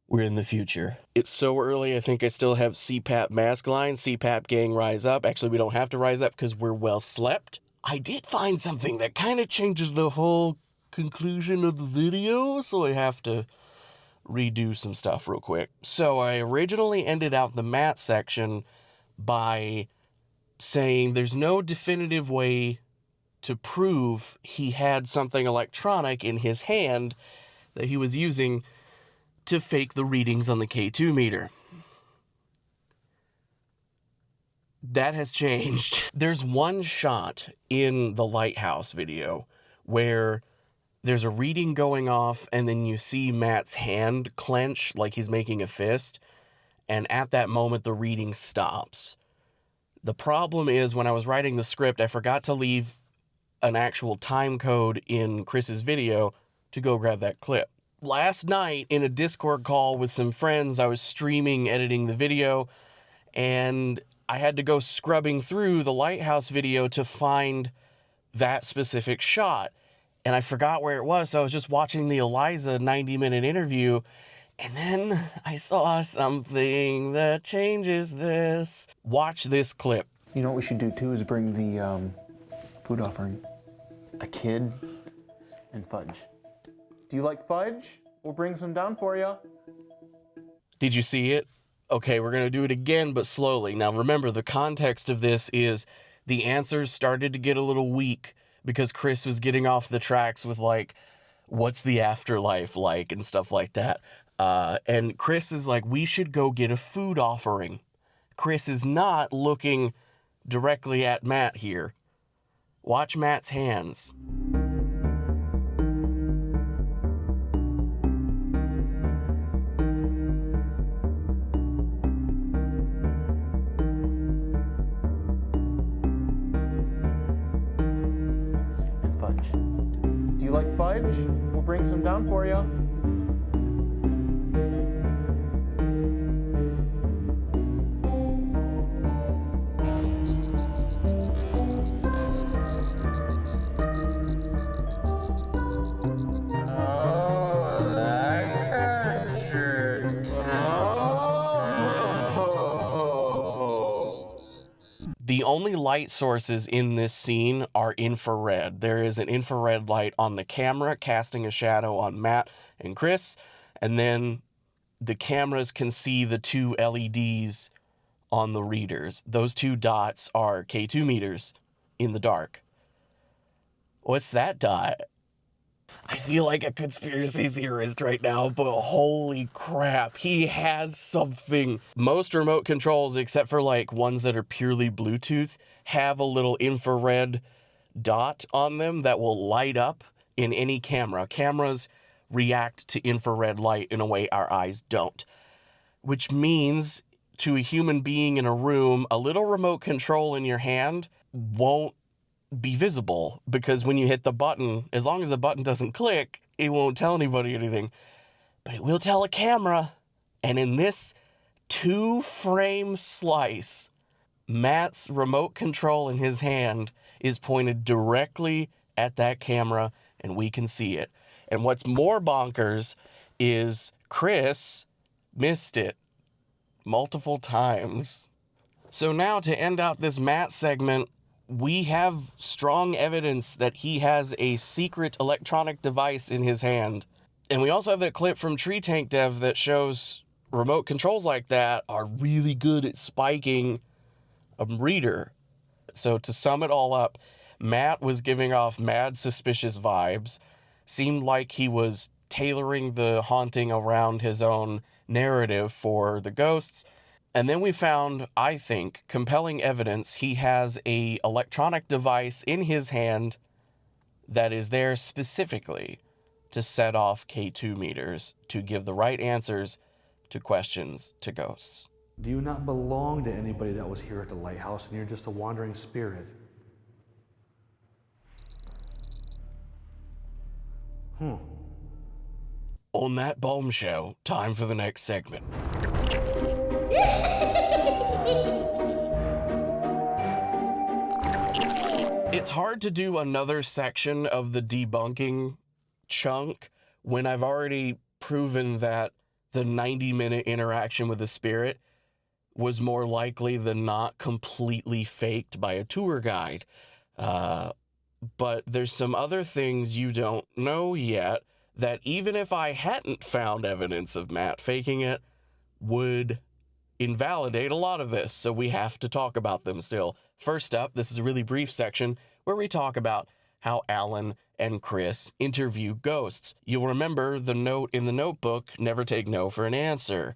We're in the future. It's so early, I think I still have CPAP mask line. CPAP gang, rise up. Actually, we don't have to rise up because we're well slept. I did find something that kind of changes the whole conclusion of the video, so I have to redo some stuff real quick. So I originally ended out the Matt section by saying there's no definitive way to prove he had something electronic in his hand that he was using to fake the readings on the K2 meter. That has changed. There's one shot in the Lighthouse video where there's a reading going off and then you see Matt's hand clench like he's making a fist, and at that moment the reading stops. The problem is when I was writing the script, I forgot to leave an actual time code in Chris's video to go grab that clip. Last night in a Discord call with some friends, I was streaming, editing the video, and I had to go scrubbing through the Lighthouse video to find that specific shot. And I forgot where it was, so I was just watching the Eliza 90-minute interview, and then I saw something that changes this. Watch this clip. You know what we should do too is bring the food offering. A kid and fudge. Do you like fudge? We'll bring some down for you. Did you see it? Okay, we're going to do it again, but slowly. Now remember, the context of this is the answers started to get a little weak because Chris was getting off the tracks with, like, what's the afterlife like and stuff like that. And Chris is like, we should go get a food offering. Chris is not looking directly at Matt here. Watch Matt's hands. like fudge? We'll bring some down for you. The only light sources in this scene are infrared. There is an infrared light on the camera casting a shadow on Matt and Chris, and then the cameras can see the two LEDs on the readers. Those two dots are K2 meters in the dark. What's that dot? I feel like a conspiracy theorist right now, but holy crap, he has something. Most remote controls, except for like ones that are purely Bluetooth, have a little infrared dot on them that will light up in any camera. Cameras react to infrared light in a way our eyes don't, which means to a human being in a room, a little remote control in your hand won't be visible, because when you hit the button, as long as the button doesn't click, it won't tell anybody anything, but it will tell a camera. And in this 2-frame slice, Matt's remote control in his hand is pointed directly at that camera, and we can see it. And what's more bonkers is Chris missed it multiple times. So now, to end out this Matt segment, we have strong evidence that he has a secret electronic device in his hand. And we also have that clip from Tree Tank Dev that shows remote controls like that are really good at spiking a reader. So to sum it all up, Matt was giving off mad suspicious vibes, seemed like he was tailoring the haunting around his own narrative for the ghosts. And then we found, I think, compelling evidence he has a electronic device in his hand that is there specifically to set off K2 meters to give the right answers to questions to ghosts. Do you not belong to anybody that was here at the lighthouse, and you're just a wandering spirit? On that bombshell, time for the next segment. It's hard to do another section of the debunking chunk when I've already proven that the 90-minute interaction with the spirit was more likely than not completely faked by a tour guide. But there's some other things you don't know yet that even if I hadn't found evidence of Matt faking it, would invalidate a lot of this, so we have to talk about them still. First up, this is a really brief section where we talk about how Alan and Chris interview ghosts. You'll remember the note in the notebook, never take no for an answer,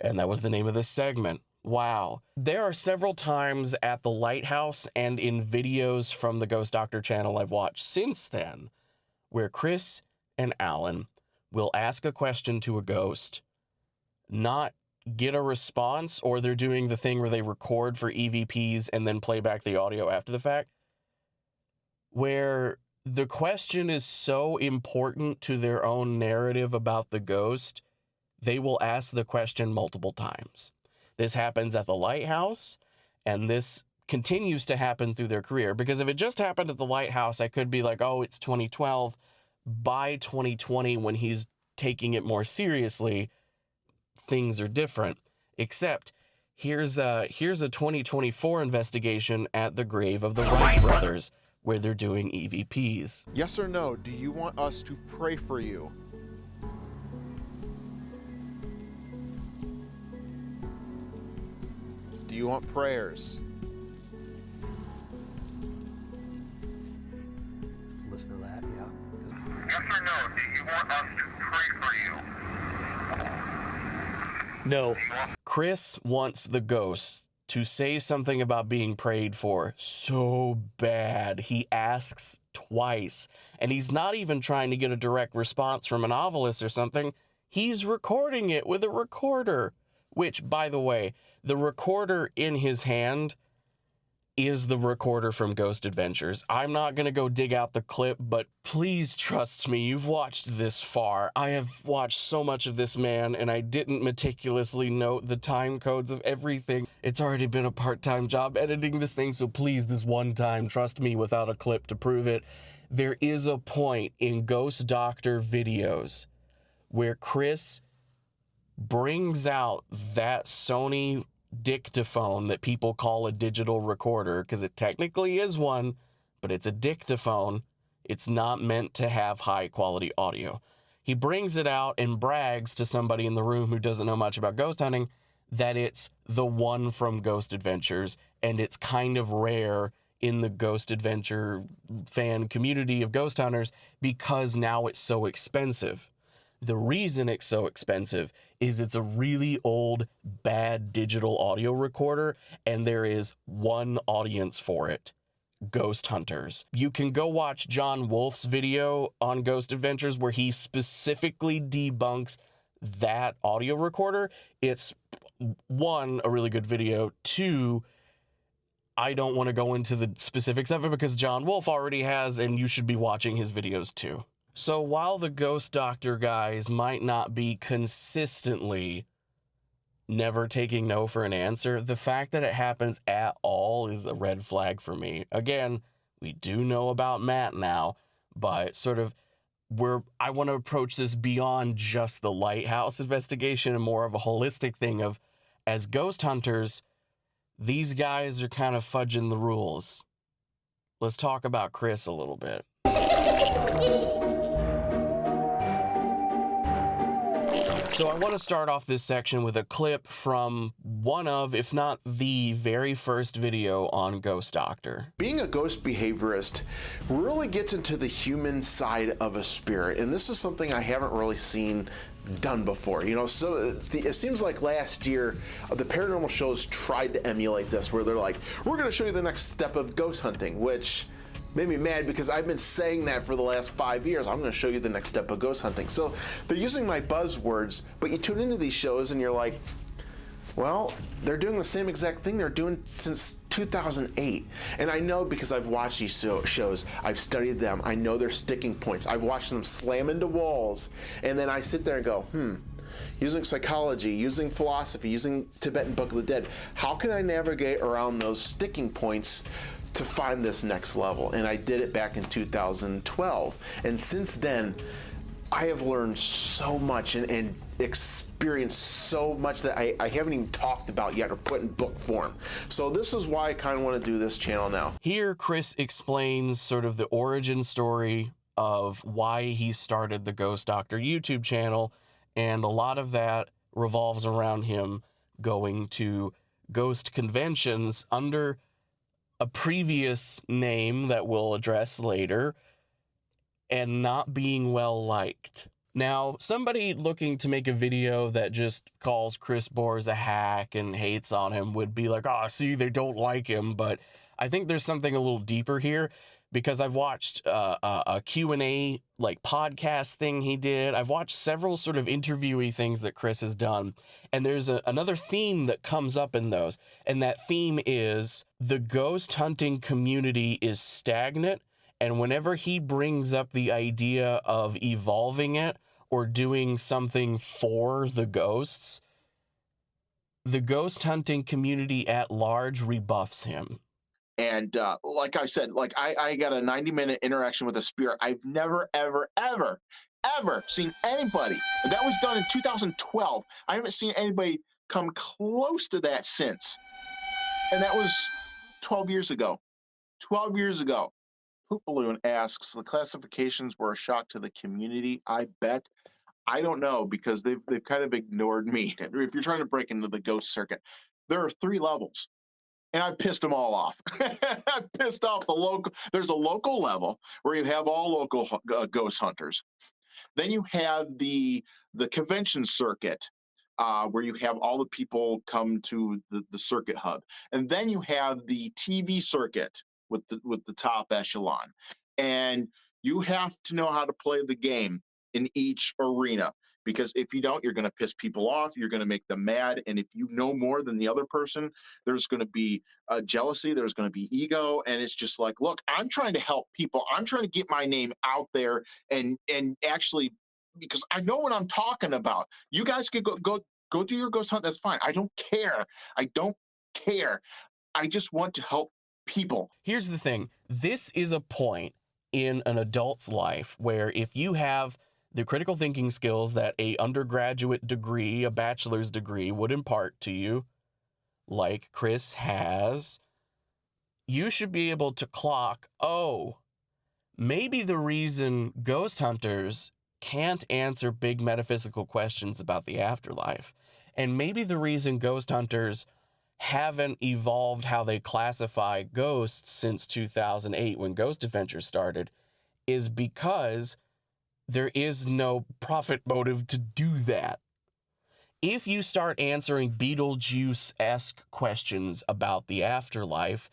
and that was the name of this segment. Wow. There are several times at the Lighthouse and in videos from the Ghost Doctor channel I've watched since then, where Chris and Alan will ask a question to a ghost, not get a response, or they're doing the thing where they record for EVPs and then play back the audio after the fact, where the question is so important to their own narrative about the ghost, they will ask the question multiple times. This happens at the Lighthouse, and this continues to happen through their career, because if it just happened at the Lighthouse, I could be like, oh, it's 2012. By 2020, when he's taking it more seriously, things are different. Except here's a 2024 investigation at the grave of the Wright brothers, where they're doing EVPs. Yes or no, do you want us to pray for you? Do you want prayers? Listen to that, yeah. Yes or no, do you want us to pray for you? No. Chris wants the ghosts to say something about being prayed for so bad. He asks twice, and he's not even trying to get a direct response from a novelist or something. He's recording it with a recorder, which, by the way, the recorder in his hand is the recorder from Ghost Adventures. I'm not going to go dig out the clip, but please trust me, you've watched this far. I have watched so much of this man, and I didn't meticulously note the time codes of everything. It's already been a part-time job editing this thing, so please, this one time, trust me without a clip to prove it. There is a point in Ghost Doctor videos where Chris brings out that Sony dictaphone that people call a digital recorder, because it technically is one, but it's a dictaphone. It's not meant to have high quality audio. He brings it out and brags to somebody in the room who doesn't know much about ghost hunting that it's the one from Ghost Adventures, and it's kind of rare in the Ghost Adventure fan community of ghost hunters because now it's so expensive. The reason it's so expensive is it's a really old, bad digital audio recorder, and there is one audience for it: ghost hunters. You can go watch John Wolfe's video on Ghost Adventures where he specifically debunks that audio recorder. It's, one, a really good video. Two, I don't want to go into the specifics of it because John Wolfe already has, and you should be watching his videos too. So while the Ghost Doctor guys might not be consistently never taking no for an answer, the fact that it happens at all is a red flag for me. Again, we do know about Matt now, but sort of I want to approach this beyond just the Lighthouse investigation and more of a holistic thing of, as ghost hunters, these guys are kind of fudging the rules. Let's talk about Chris a little bit. So I want to start off this section with a clip from one of, if not the very first video on Ghost Doctor. Being a ghost behaviorist really gets into the human side of a spirit, and this is something I haven't really seen done before. You know, so it seems like last year the paranormal shows tried to emulate this, where they're like, we're going to show you the next step of ghost hunting, which made me mad because I've been saying that for the last 5 years. I'm going to show you the next step of ghost hunting. So they're using my buzzwords, but you tune into these shows and you're like, well, they're doing the same exact thing they're doing since 2008. And I know because I've watched these shows, I've studied them, I know their sticking points, I've watched them slam into walls, and then I sit there and go, using psychology, using philosophy, using Tibetan Book of the Dead, how can I navigate around those sticking points to find this next level? And I did it back in 2012. And since then, I have learned so much and experienced so much that I haven't even talked about yet or put in book form. So this is why I kind of want to do this channel now. Here, Chris explains sort of the origin story of why he started the Ghost Doctor YouTube channel, and a lot of that revolves around him going to ghost conventions under a previous name that we'll address later and not being well liked. Now, somebody looking to make a video that just calls Chris Bores a hack and hates on him would be like, oh, see, they don't like him. But I think there's something a little deeper here, because I've watched a Q&A like podcast thing he did. I've watched several sort of interviewee things that Chris has done. And there's another theme that comes up in those. And that theme is the ghost hunting community is stagnant. And whenever he brings up the idea of evolving it or doing something for the ghosts, the ghost hunting community at large rebuffs him. And like I said, like I got a 90-minute interaction with a spirit. I've never, ever, ever, ever seen anybody. That was done in 2012. I haven't seen anybody come close to that since. And that was 12 years ago. 12 years ago. Poop Balloon asks, the classifications were a shock to the community. I bet. I don't know, because they've kind of ignored me. If you're trying to break into the ghost circuit, there are 3 levels. And I pissed them all off. I pissed off the local. There's a local level where you have all local ghost hunters. Then you have the convention circuit, where you have all the people come to the circuit hub. And then you have the TV circuit with the top echelon. And you have to know how to play the game in each arena. because if you don't, you're going to piss people off, you're going to make them mad, and if you know more than the other person, there's going to be jealousy, there's going to be ego, and it's just like, look, I'm trying to help people, I'm trying to get my name out there, and actually, because I know what I'm talking about. You guys can go do your ghost hunt, that's fine. I don't care. I just want to help people. Here's the thing. This is a point in an adult's life where if you have the critical thinking skills that a undergraduate degree, a bachelor's degree would impart to you, like Chris has, you should be able to clock, oh, maybe the reason ghost hunters can't answer big metaphysical questions about the afterlife, and maybe the reason ghost hunters haven't evolved how they classify ghosts since 2008 when Ghost Adventures started, is because there is no profit motive to do that. If you start answering Beetlejuice-esque questions about the afterlife,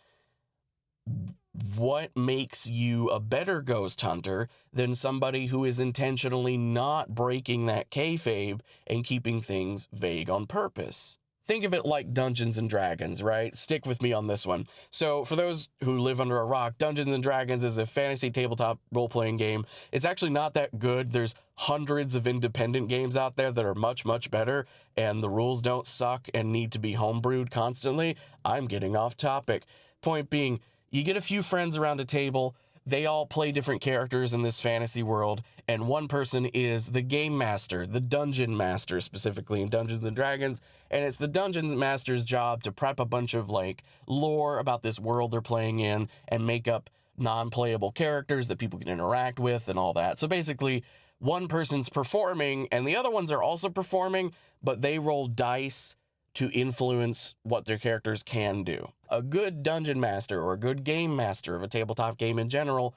what makes you a better ghost hunter than somebody who is intentionally not breaking that kayfabe and keeping things vague on purpose? Think of it like Dungeons and Dragons, right? Stick with me on this one. So for those who live under a rock, Dungeons and Dragons is a fantasy tabletop role-playing game. It's actually not that good. There's hundreds of independent games out there that are much, much better, and the rules don't suck and need to be homebrewed constantly. I'm getting off topic. Point being, you get a few friends around a table, they all play different characters in this fantasy world, and one person is the game master, the dungeon master, specifically in Dungeons and Dragons, and it's the dungeon master's job to prep a bunch of like lore about this world they're playing in and make up non-playable characters that people can interact with and all that. So basically, one person's performing and the other ones are also performing, but they roll dice to influence what their characters can do. A good dungeon master or a good game master of a tabletop game in general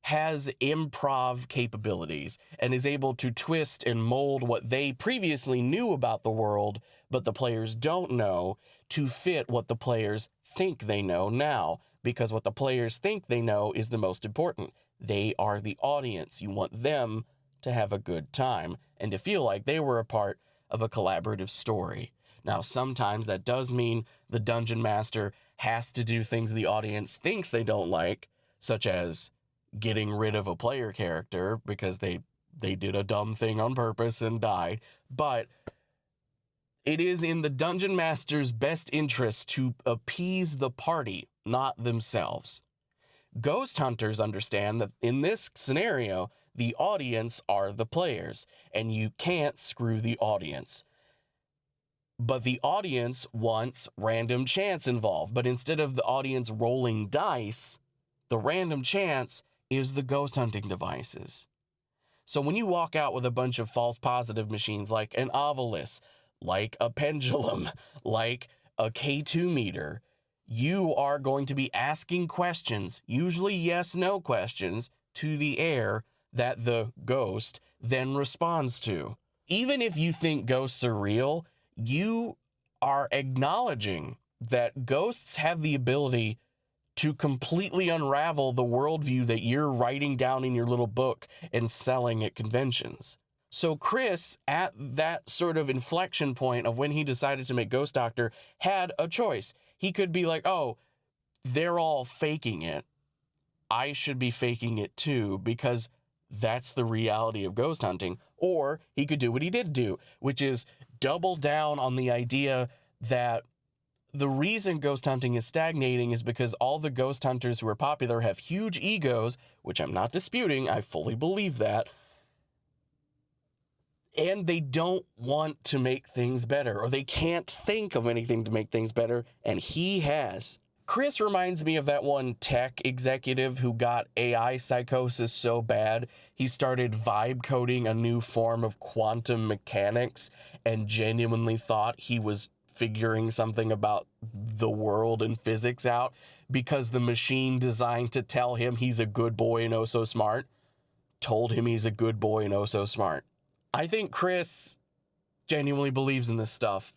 has improv capabilities and is able to twist and mold what they previously knew about the world, but the players don't know, to fit what the players think they know now, because what the players think they know is the most important. They are the audience. You want them to have a good time and to feel like they were a part of a collaborative story. Now, sometimes that does mean the dungeon master has to do things the audience thinks they don't like, such as getting rid of a player character because they did a dumb thing on purpose and died. But it is in the dungeon master's best interest to appease the party, not themselves. Ghost hunters understand that in this scenario, the audience are the players, and you can't screw the audience. But the audience wants random chance involved. But instead of the audience rolling dice, the random chance is the ghost hunting devices. So when you walk out with a bunch of false positive machines like an ovilus, like a pendulum, like a K2 meter, you are going to be asking questions, usually yes/no questions, to the air that the ghost then responds to. Even if you think ghosts are real, you are acknowledging that ghosts have the ability to completely unravel the worldview that you're writing down in your little book and selling at conventions. So Chris, at that sort of inflection point of when he decided to make Ghost Doctor, had a choice. He could be like, oh, they're all faking it. I should be faking it too, because that's the reality of ghost hunting. Or he could do what he did do, which is double down on the idea that the reason ghost hunting is stagnating is because all the ghost hunters who are popular have huge egos, which I'm not disputing, I fully believe that, and they don't want to make things better, or they can't think of anything to make things better, and he has. Chris reminds me of that one tech executive who got AI psychosis so bad, he started vibe coding a new form of quantum mechanics and genuinely thought he was figuring something about the world and physics out because the machine designed to tell him he's a good boy and oh so smart told him he's a good boy and oh so smart. I think Chris genuinely believes in this stuff.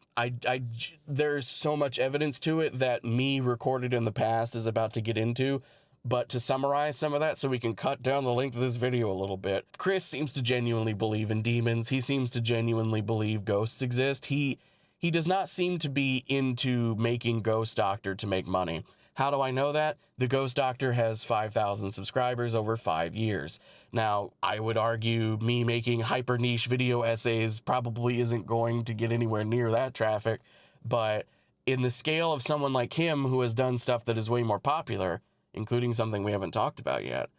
There's so much evidence to it that me recorded in the past is about to get into, But to summarize some of that so we can cut down the length of this video a little bit, Chris seems to genuinely believe in demons. He seems to genuinely believe ghosts exist. He does not seem to be into making Ghost Doctor to make money. How do I know that? The Ghost Doctor has 5,000 subscribers over 5 years. Now, I would argue me making hyper niche video essays probably isn't going to get anywhere near that traffic, but in the scale of someone like him who has done stuff that is way more popular, including something we haven't talked about yet,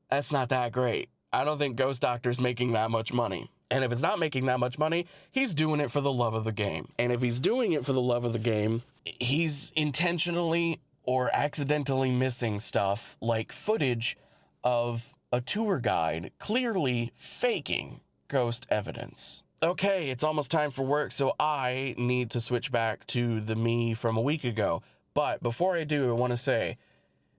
that's not that great. I don't think Ghost Doctor's making that much money. And if it's not making that much money, he's doing it for the love of the game. And if he's doing it for the love of the game, he's intentionally or accidentally missing stuff like footage of a tour guide clearly faking ghost evidence. Okay, it's almost time for work, so I need to switch back to the me from a week ago. But before I do, I want to say,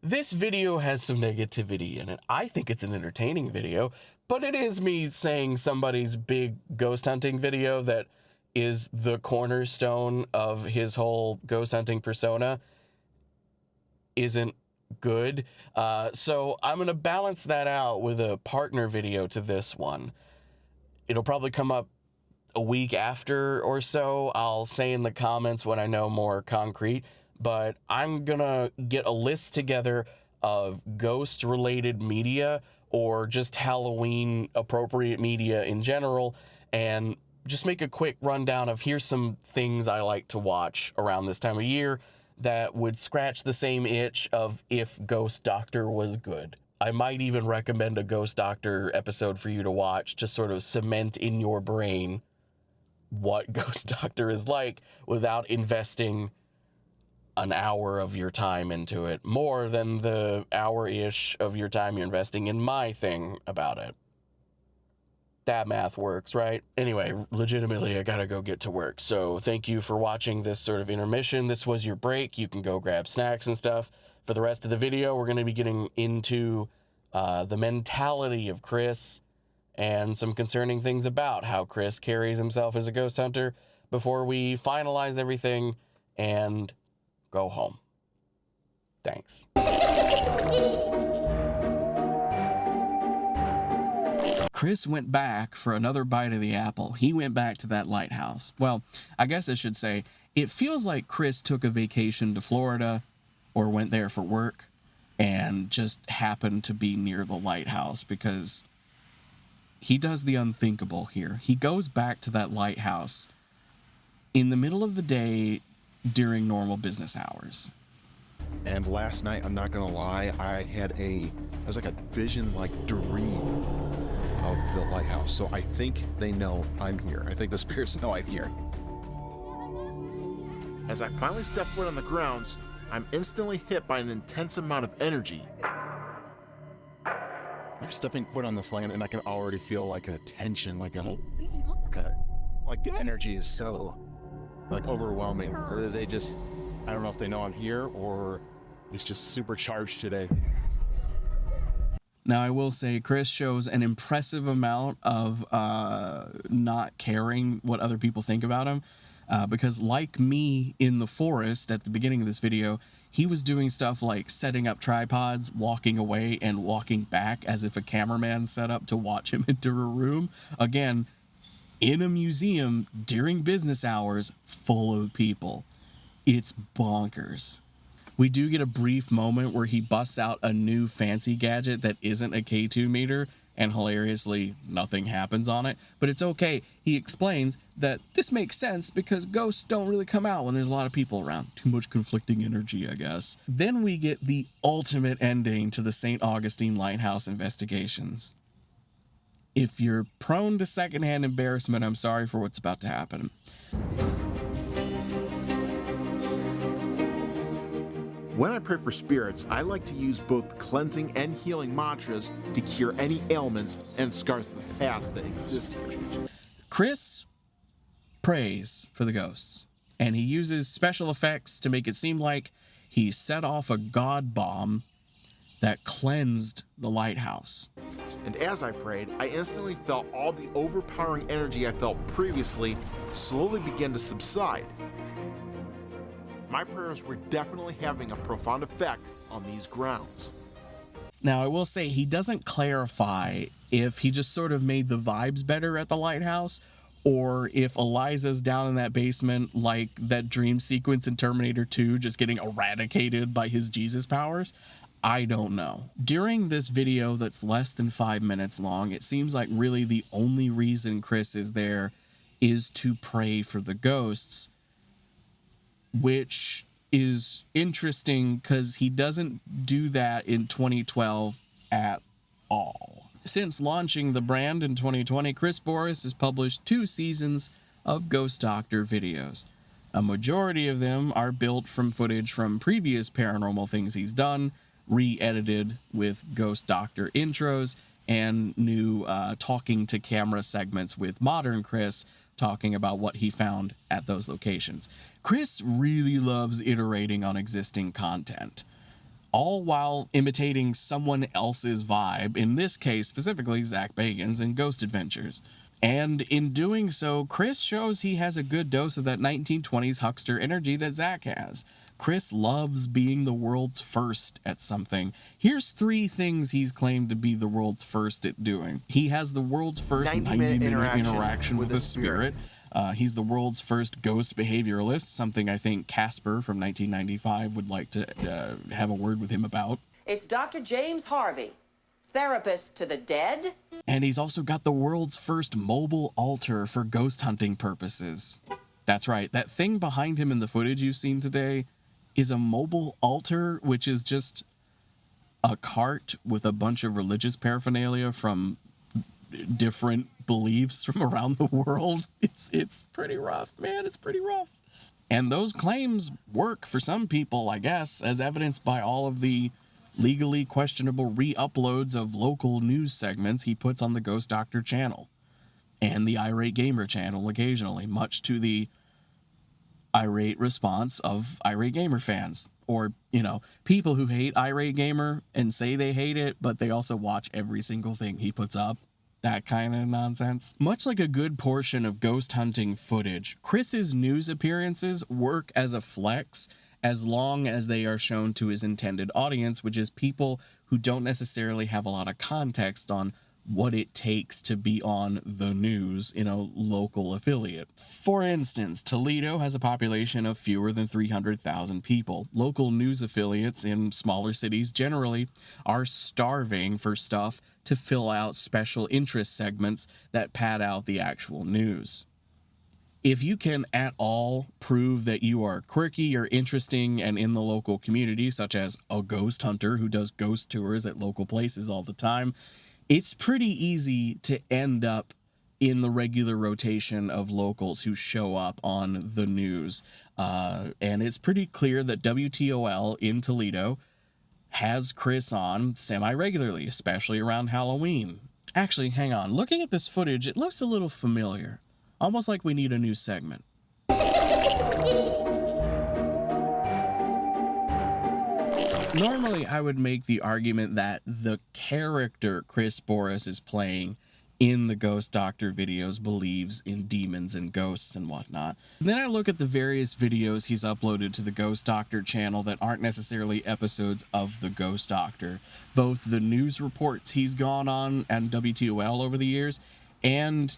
this video has some negativity in it. I think it's an entertaining video, but it is me saying somebody's big ghost hunting video that is the cornerstone of his whole ghost hunting persona isn't good. So I'm going to balance that out with a partner video to this one. It'll probably come up a week after or so. I'll say in the comments when I know more concrete, but I'm gonna get a list together of ghost related media or just Halloween appropriate media in general, and just make a quick rundown of here's some things I like to watch around this time of year that would scratch the same itch of if Ghost Doctor was good. I might even recommend a Ghost Doctor episode for you to watch to sort of cement in your brain what Ghost Doctor is like without investing an hour of your time into it, more than the hour-ish of your time you're investing in my thing about it. That math works, right? Anyway, legitimately, I gotta go get to work. So thank you for watching this sort of intermission. This was your break. You can go grab snacks and stuff. For the rest of the video, we're gonna be getting into the mentality of Chris and some concerning things about how Chris carries himself as a ghost hunter before we finalize everything and go home. Thanks. Chris went back for another bite of the apple. He went back to that lighthouse. Well, I guess I should say, it feels like Chris took a vacation to Florida or went there for work and just happened to be near the lighthouse, because he does the unthinkable here. He goes back to that lighthouse in the middle of the day during normal business hours. And last night, I'm not gonna lie, it was like a vision, like dream of the lighthouse. So I think they know I'm here. I think the spirits know I'm here. As I finally step foot on the grounds, I'm instantly hit by an intense amount of energy. I'm stepping foot on this land and I can already feel like a tension, like the energy is so overwhelming. Or they just, I don't know if they know I'm here or it's just supercharged today. Now, I will say Chris shows an impressive amount of not caring what other people think about him, because like me in the forest at the beginning of this video, he was doing stuff like setting up tripods, walking away, and walking back as if a cameraman set up to watch him enter a room. Again, in a museum during business hours full of people. It's bonkers. We do get a brief moment where he busts out a new fancy gadget that isn't a K2 meter, and hilariously nothing happens on it, but it's okay. He explains that this makes sense because ghosts don't really come out when there's a lot of people around. Too much conflicting energy, I guess. Then we get the ultimate ending to the St. Augustine Lighthouse investigations. If you're prone to secondhand embarrassment, I'm sorry for what's about to happen. When I pray for spirits, I like to use both cleansing and healing mantras to cure any ailments and scars of the past that exist here. Chris prays for the ghosts, and he uses special effects to make it seem like he set off a god bomb that cleansed the lighthouse. And as I prayed, I instantly felt all the overpowering energy I felt previously slowly begin to subside. My prayers were definitely having a profound effect on these grounds. Now, I will say he doesn't clarify if he just sort of made the vibes better at the lighthouse, or if Eliza's down in that basement like that dream sequence in Terminator 2, just getting eradicated by his Jesus powers. I don't know. During this video that's less than 5 minutes long, it seems like really the only reason Chris is there is to pray for the ghosts, which is interesting because he doesn't do that in 2012 at all. Since launching the brand in 2020, Chris Boris has published 2 seasons of Ghost Doctor videos. A majority of them are built from footage from previous paranormal things he's done, re-edited with Ghost Doctor intros, and new talking to camera segments with modern Chris talking about what he found at those locations. Chris really loves iterating on existing content, all while imitating someone else's vibe, in this case specifically Zak Bagans and Ghost Adventures. And in doing so, Chris shows he has a good dose of that 1920s huckster energy that Zak has. Chris loves being the world's first at something. Here's 3 things he's claimed to be the world's first at doing. He has the world's first 90-minute interaction with a spirit. He's the world's first ghost behavioralist, something I think Casper from 1995 would like to have a word with him about. It's Dr. James Harvey, therapist to the dead. And he's also got the world's first mobile altar for ghost hunting purposes. That's right, that thing behind him in the footage you've seen today is a mobile altar, which is just a cart with a bunch of religious paraphernalia from different beliefs from around the world. It's pretty rough, man. It's pretty rough. And those claims work for some people, I guess, as evidenced by all of the legally questionable re-uploads of local news segments he puts on the Ghost Doctor channel and the Irate Gamer channel occasionally, much to the irate response of Irate Gamer fans, or, you know, people who hate Irate Gamer and say they hate it, but they also watch every single thing he puts up. That kind of nonsense. Much like a good portion of ghost hunting footage, Chris's news appearances work as a flex as long as they are shown to his intended audience, which is people who don't necessarily have a lot of context on what it takes to be on the news in a local affiliate. For instance, Toledo has a population of fewer than 300,000 people. Local news affiliates in smaller cities generally are starving for stuff to fill out special interest segments that pad out the actual news. If you can at all prove that you are quirky or interesting and in the local community, such as a ghost hunter who does ghost tours at local places all the time, it's pretty easy to end up in the regular rotation of locals who show up on the news. And it's pretty clear that WTOL in Toledo has Chris on semi-regularly, especially around Halloween. Actually, hang on. Looking at this footage, it looks a little familiar. Almost like we need a new segment. Normally, I would make the argument that the character Chris Boris is playing in the Ghost Doctor videos believes in demons and ghosts and whatnot. And then I look at the various videos he's uploaded to the Ghost Doctor channel that aren't necessarily episodes of the Ghost Doctor. Both the news reports he's gone on and WTOL over the years, and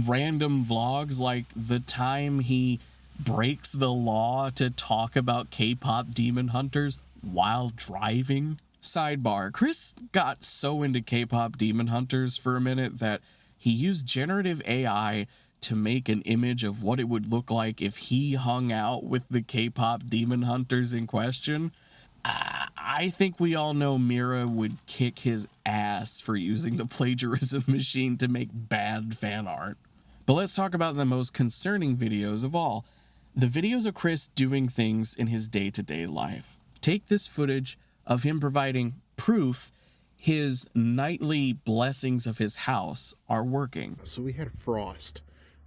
random vlogs like the time he breaks the law to talk about K-pop demon hunters while driving. Sidebar, Chris got so into K-pop demon hunters for a minute that he used generative AI to make an image of what it would look like if he hung out with the K-pop demon hunters in question. I think we all know Mira would kick his ass for using the plagiarism machine to make bad fan art. But let's talk about the most concerning videos of all. The videos of Chris doing things in his day-to-day life. Take this footage of him providing proof his nightly blessings of his house are working. So we had frost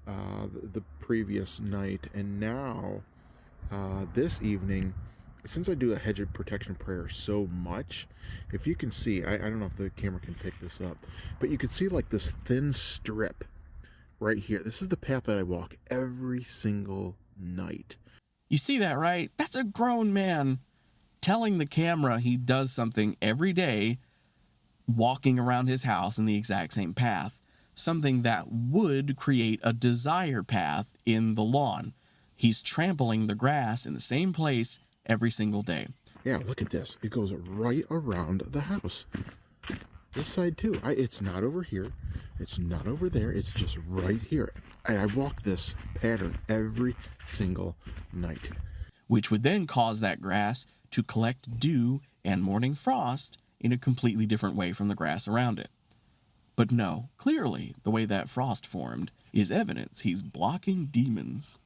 the previous night, and now this evening, since I do a hedge of protection prayer so much, if you can see, I don't know if the camera can pick this up, but you can see like this thin strip right here. This is the path that I walk every single night. You see that, right? That's a grown man telling the camera he does something every day, walking around his house in the exact same path, something that would create a desire path in the lawn. He's trampling the grass in the same place every single day. Yeah, look at this. It goes right around the house. This side too. It's not over here. It's not over there. It's just right here. And I walk this pattern every single night. Which would then cause that grass to collect dew and morning frost in a completely different way from the grass around it. But no, clearly the way that frost formed is evidence he's blocking demons.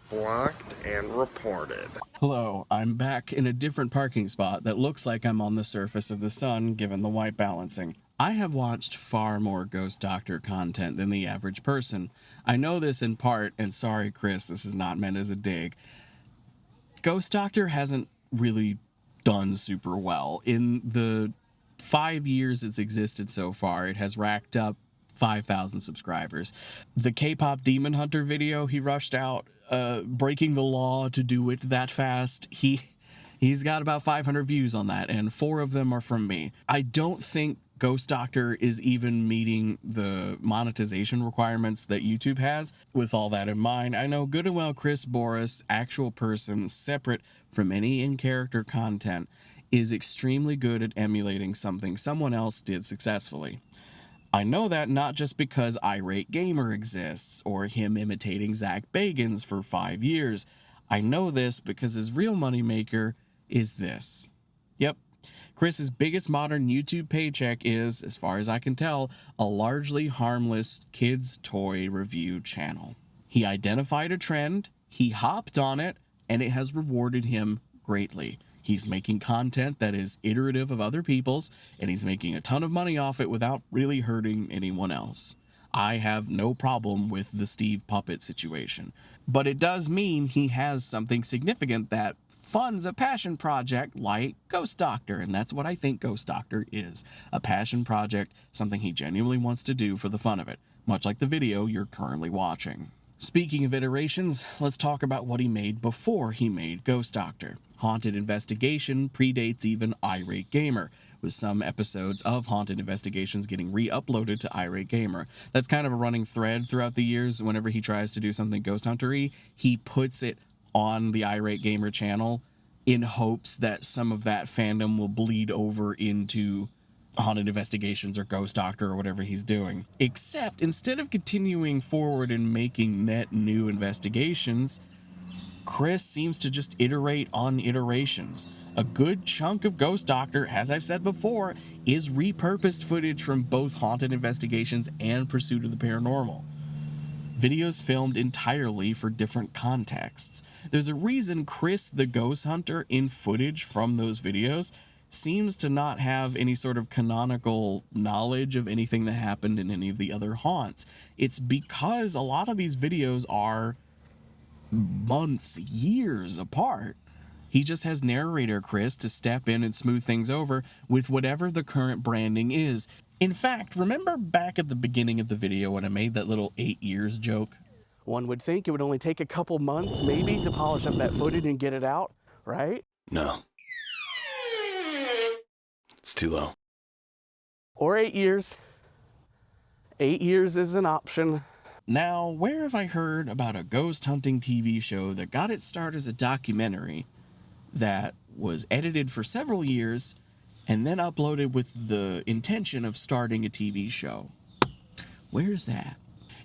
Blocked and reported. Hello, I'm back in a different parking spot that looks like I'm on the surface of the sun given the white balancing. I have watched far more Ghost Doctor content than the average person. I know this in part, and sorry Chris, this is not meant as a dig. Ghost Doctor hasn't really done super well. In the 5 years it's existed so far, it has racked up 5,000 subscribers. The K-pop Demon Hunter video he rushed out, breaking the law to do it that fast, he's got about 500 views on that, and 4 of them are from me. I don't think Ghost Doctor is even meeting the monetization requirements that YouTube has. With all that in mind, I know good and well Chris Boris, actual person, separate from any in-character content, is extremely good at emulating something someone else did successfully. I know that not just because Irate Gamer exists, or him imitating Zak Bagans for 5 years. I know this because his real moneymaker is this. Yep, Chris's biggest modern YouTube paycheck is, as far as I can tell, a largely harmless kids' toy review channel. He identified a trend, he hopped on it, and it has rewarded him greatly. He's making content that is iterative of other people's, and he's making a ton of money off it without really hurting anyone else. I have no problem with the Steve Puppet situation, but it does mean he has something significant that funds a passion project like Ghost Doctor, and that's what I think Ghost Doctor is. A passion project, something he genuinely wants to do for the fun of it, much like the video you're currently watching. Speaking of iterations, let's talk about what he made before he made Ghost Doctor. Haunted Investigation predates even Irate Gamer, with some episodes of Haunted Investigations getting re-uploaded to Irate Gamer. That's kind of a running thread throughout the years. Whenever he tries to do something Ghost Hunter-y, he puts it on the Irate Gamer channel in hopes that some of that fandom will bleed over into Haunted Investigations or Ghost Doctor or whatever he's doing. Except instead of continuing forward and making net new investigations, Chris seems to just iterate on iterations. A good chunk of Ghost Doctor, as I've said before, is repurposed footage from both Haunted Investigations and Pursuit of the Paranormal. Videos filmed entirely for different contexts. There's a reason Chris the Ghost Hunter in footage from those videos seems to not have any sort of canonical knowledge of anything that happened in any of the other haunts. It's because a lot of these videos are months, years apart. He just has narrator Chris to step in and smooth things over with whatever the current branding is. In fact, remember back at the beginning of the video when I made that little 8 years joke? One would think it would only take a couple months maybe to polish up that footage and get it out, right? No. It's too low. Or 8 years. 8 years is an option. Now, where have I heard about a ghost hunting TV show that got its start as a documentary that was edited for several years and then uploaded with the intention of starting a TV show? Where's that?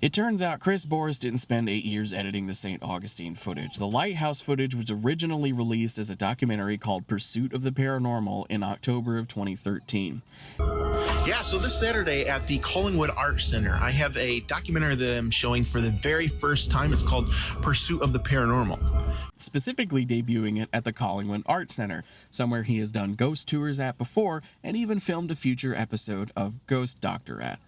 It turns out Chris Boris didn't spend 8 years editing the St. Augustine footage. The Lighthouse footage was originally released as a documentary called Pursuit of the Paranormal in October of 2013. Yeah, so this Saturday at the Collingwood Art Center, I have a documentary that I'm showing for the very first time. It's called Pursuit of the Paranormal. Specifically debuting it at the Collingwood Art Center, somewhere he has done ghost tours at before and even filmed a future episode of Ghost Doctor at.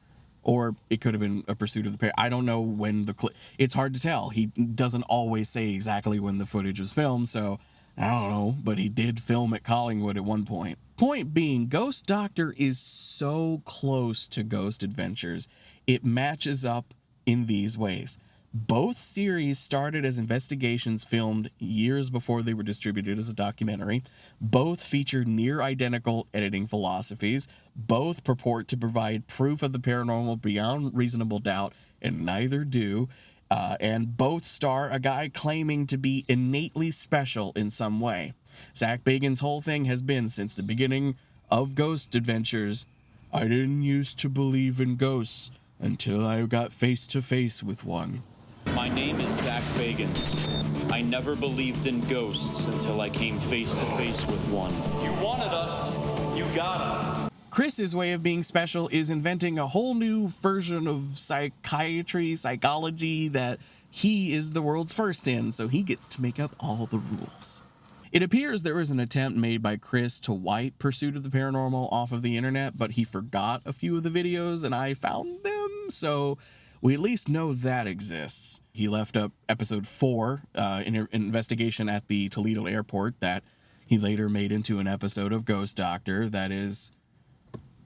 Or it could have been a Pursuit of the I don't know when the it's hard to tell. He doesn't always say exactly when the footage was filmed, so I don't know, but he did film at Collingwood at one point. Point being, Ghost Doctor is so close to Ghost Adventures, it matches up in these ways. Both series started as investigations filmed years before they were distributed as a documentary. Both feature near identical editing philosophies. Both purport to provide proof of the paranormal beyond reasonable doubt, and neither do. And both star a guy claiming to be innately special in some way. Zak Bagans' whole thing has been, since the beginning of Ghost Adventures, I didn't used to believe in ghosts until I got face to face with one. My name is Zak Bagans. I never believed in ghosts until I came face to face with one. You wanted us, you got us. Chris's way of being special is inventing a whole new version of psychology that he is the world's first in, so he gets to make up all the rules. It appears there was an attempt made by Chris to wipe Pursuit of the Paranormal off of the internet, but he forgot a few of the videos and I found them, so we at least know that exists. He left up episode 4, an investigation at the Toledo airport that he later made into an episode of Ghost Doctor that is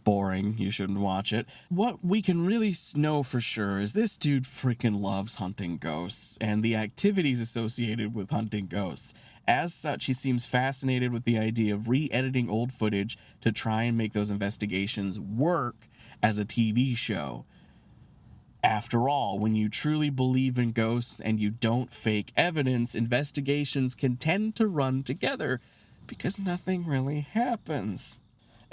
boring. You shouldn't watch it. What we can really know for sure is this dude freaking loves hunting ghosts and the activities associated with hunting ghosts. As such, he seems fascinated with the idea of re-editing old footage to try and make those investigations work as a TV show. After all, when you truly believe in ghosts and you don't fake evidence, investigations can tend to run together because nothing really happens.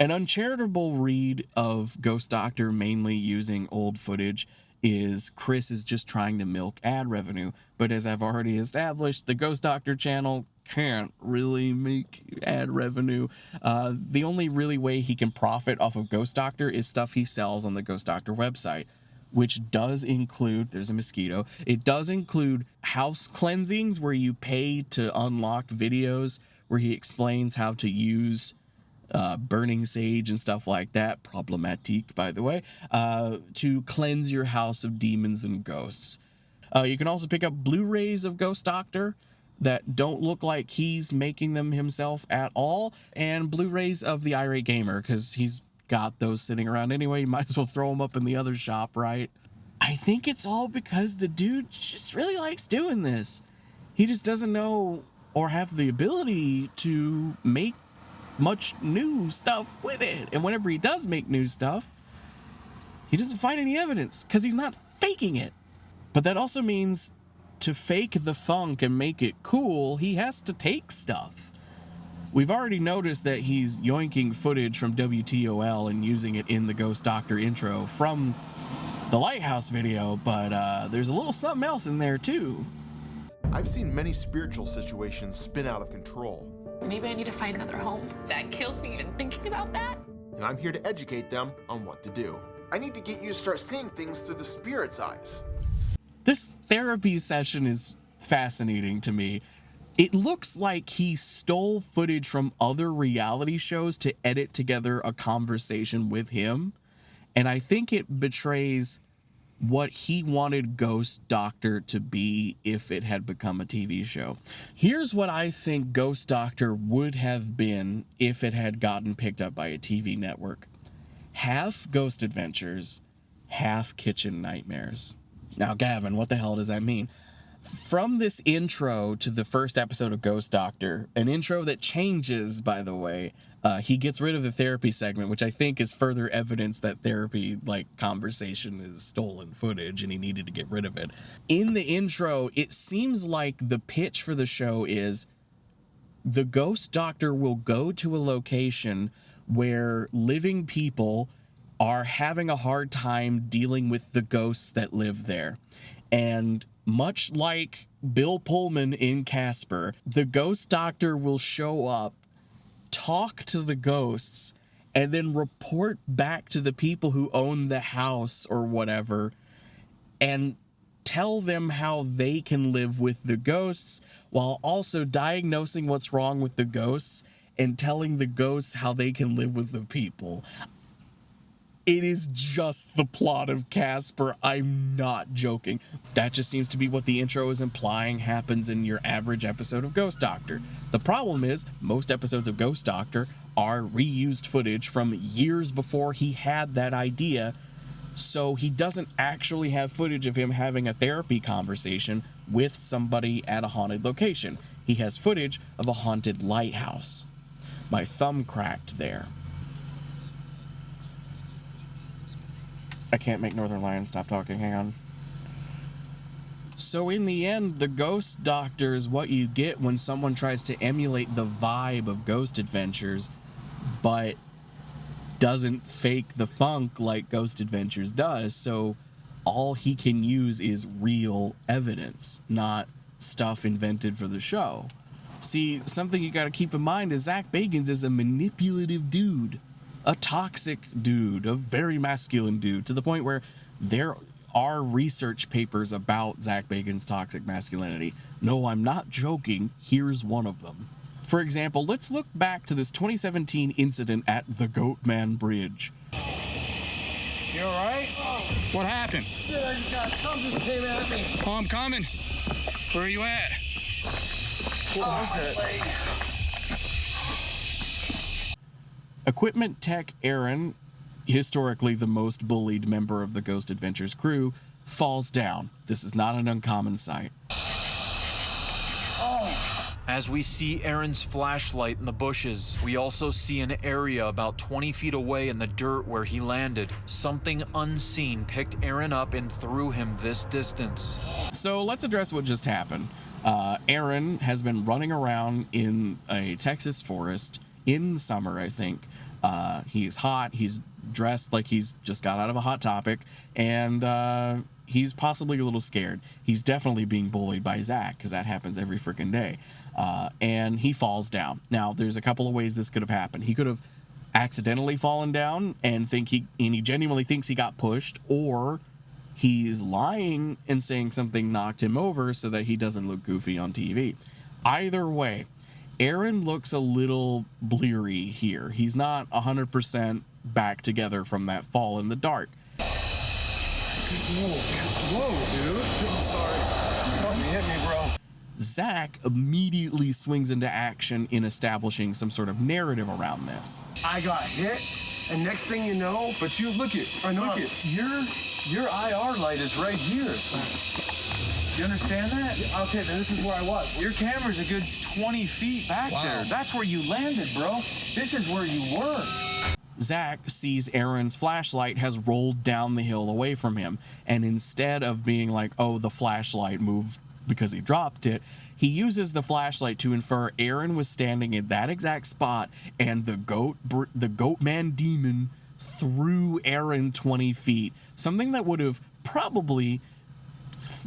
An uncharitable read of Ghost Doctor mainly using old footage is Chris is just trying to milk ad revenue, but as I've already established, the Ghost Doctor channel can't really make ad revenue. The only really way he can profit off of Ghost Doctor is stuff he sells on the Ghost Doctor website, which does include, there's a mosquito, it does include house cleansings where you pay to unlock videos where he explains how to use burning sage and stuff like that, problematique by the way, to cleanse your house of demons and ghosts. You can also pick up Blu-rays of Ghost Doctor that don't look like he's making them himself at all, and Blu-rays of the Irate Gamer, because he's got those sitting around anyway. You might as well throw them up in the other shop, right? I think it's all because the dude just really likes doing this. He just doesn't know or have the ability to make much new stuff with it. And whenever he does make new stuff, he doesn't find any evidence because he's not faking it. But that also means to fake the funk and make it cool, he has to take stuff. We've already noticed that he's yoinking footage from WTOL and using it in the Ghost Doctor intro from the Lighthouse video, but there's a little something else in there too. I've seen many spiritual situations spin out of control. Maybe I need to find another home. That kills me even thinking about that. And I'm here to educate them on what to do. I need to get you to start seeing things through the spirit's eyes. This therapy session is fascinating to me. It looks like he stole footage from other reality shows to edit together a conversation with him. And I think it betrays what he wanted Ghost Doctor to be if it had become a TV show. Here's what I think Ghost Doctor would have been if it had gotten picked up by a TV network. Half Ghost Adventures, half Kitchen Nightmares. Now, Gavin, what the hell does that mean? From this intro to the first episode of Ghost Doctor, an intro that changes, by the way, he gets rid of the therapy segment, which I think is further evidence that therapy, like conversation, is stolen footage and he needed to get rid of it. In the intro, it seems like the pitch for the show is the Ghost Doctor will go to a location where living people are having a hard time dealing with the ghosts that live there. And much like Bill Pullman in Casper, the Ghost Doctor will show up, talk to the ghosts, and then report back to the people who own the house or whatever and tell them how they can live with the ghosts while also diagnosing what's wrong with the ghosts and telling the ghosts how they can live with the people. It is just the plot of Casper. I'm not joking. That just seems to be what the intro is implying happens in your average episode of Ghost Doctor. The problem is, most episodes of Ghost Doctor are reused footage from years before he had that idea So he doesn't actually have footage of him having a therapy conversation with somebody at a haunted location. He has footage of a haunted lighthouse. My thumb cracked there. I can't make Northern Lion stop talking, hang on. So in the end, the Ghost Doctor is what you get when someone tries to emulate the vibe of Ghost Adventures, but doesn't fake the funk like Ghost Adventures does. So all he can use is real evidence, not stuff invented for the show. See, something you gotta keep in mind is Zak Bagans is a manipulative dude, a toxic dude, a very masculine dude, to the point where there are research papers about Zak Bagans' toxic masculinity. No, I'm not joking. Here's one of them. For example, let's look back to this 2017 incident at the Goatman Bridge. You all right? What happened? Dude, I just got something just came at me. Oh, I'm coming. Where are you at? What was that? Equipment tech Aaron, historically the most bullied member of the Ghost Adventures crew, falls down. This is not an uncommon sight. As we see Aaron's flashlight in the bushes, we also see an area about 20 feet away in the dirt where he landed. Something unseen picked Aaron up and threw him this distance. So let's address what just happened. Aaron has been running around in a Texas forest in the summer, I think. He's hot, he's dressed like he's just got out of a Hot Topic, and he's possibly a little scared. He's definitely being bullied by Zak, because that happens every freaking day. And he falls down. Now, there's a couple of ways this could have happened. He could have accidentally fallen down and he genuinely thinks he got pushed, or he's lying and saying something knocked him over so that he doesn't look goofy on TV. Either way, Aaron looks a little bleary here. He's not 100% back together from that fall in the dark. Whoa, dude. I'm sorry. Something hit me, bro. Zak immediately swings into action in establishing some sort of narrative around this. I got hit, and next thing you know, But you look at your IR light is right here. You understand that? okay, then this is where I was. Your camera's a good 20 feet back there. That's where you landed, bro. This is where you were. Zak sees Aaron's flashlight has rolled down the hill away from him, and instead of being like, oh, the flashlight moved because he dropped it, he uses the flashlight to infer Aaron was standing in that exact spot, and the Goatman demon threw Aaron 20 feet, something that would have probably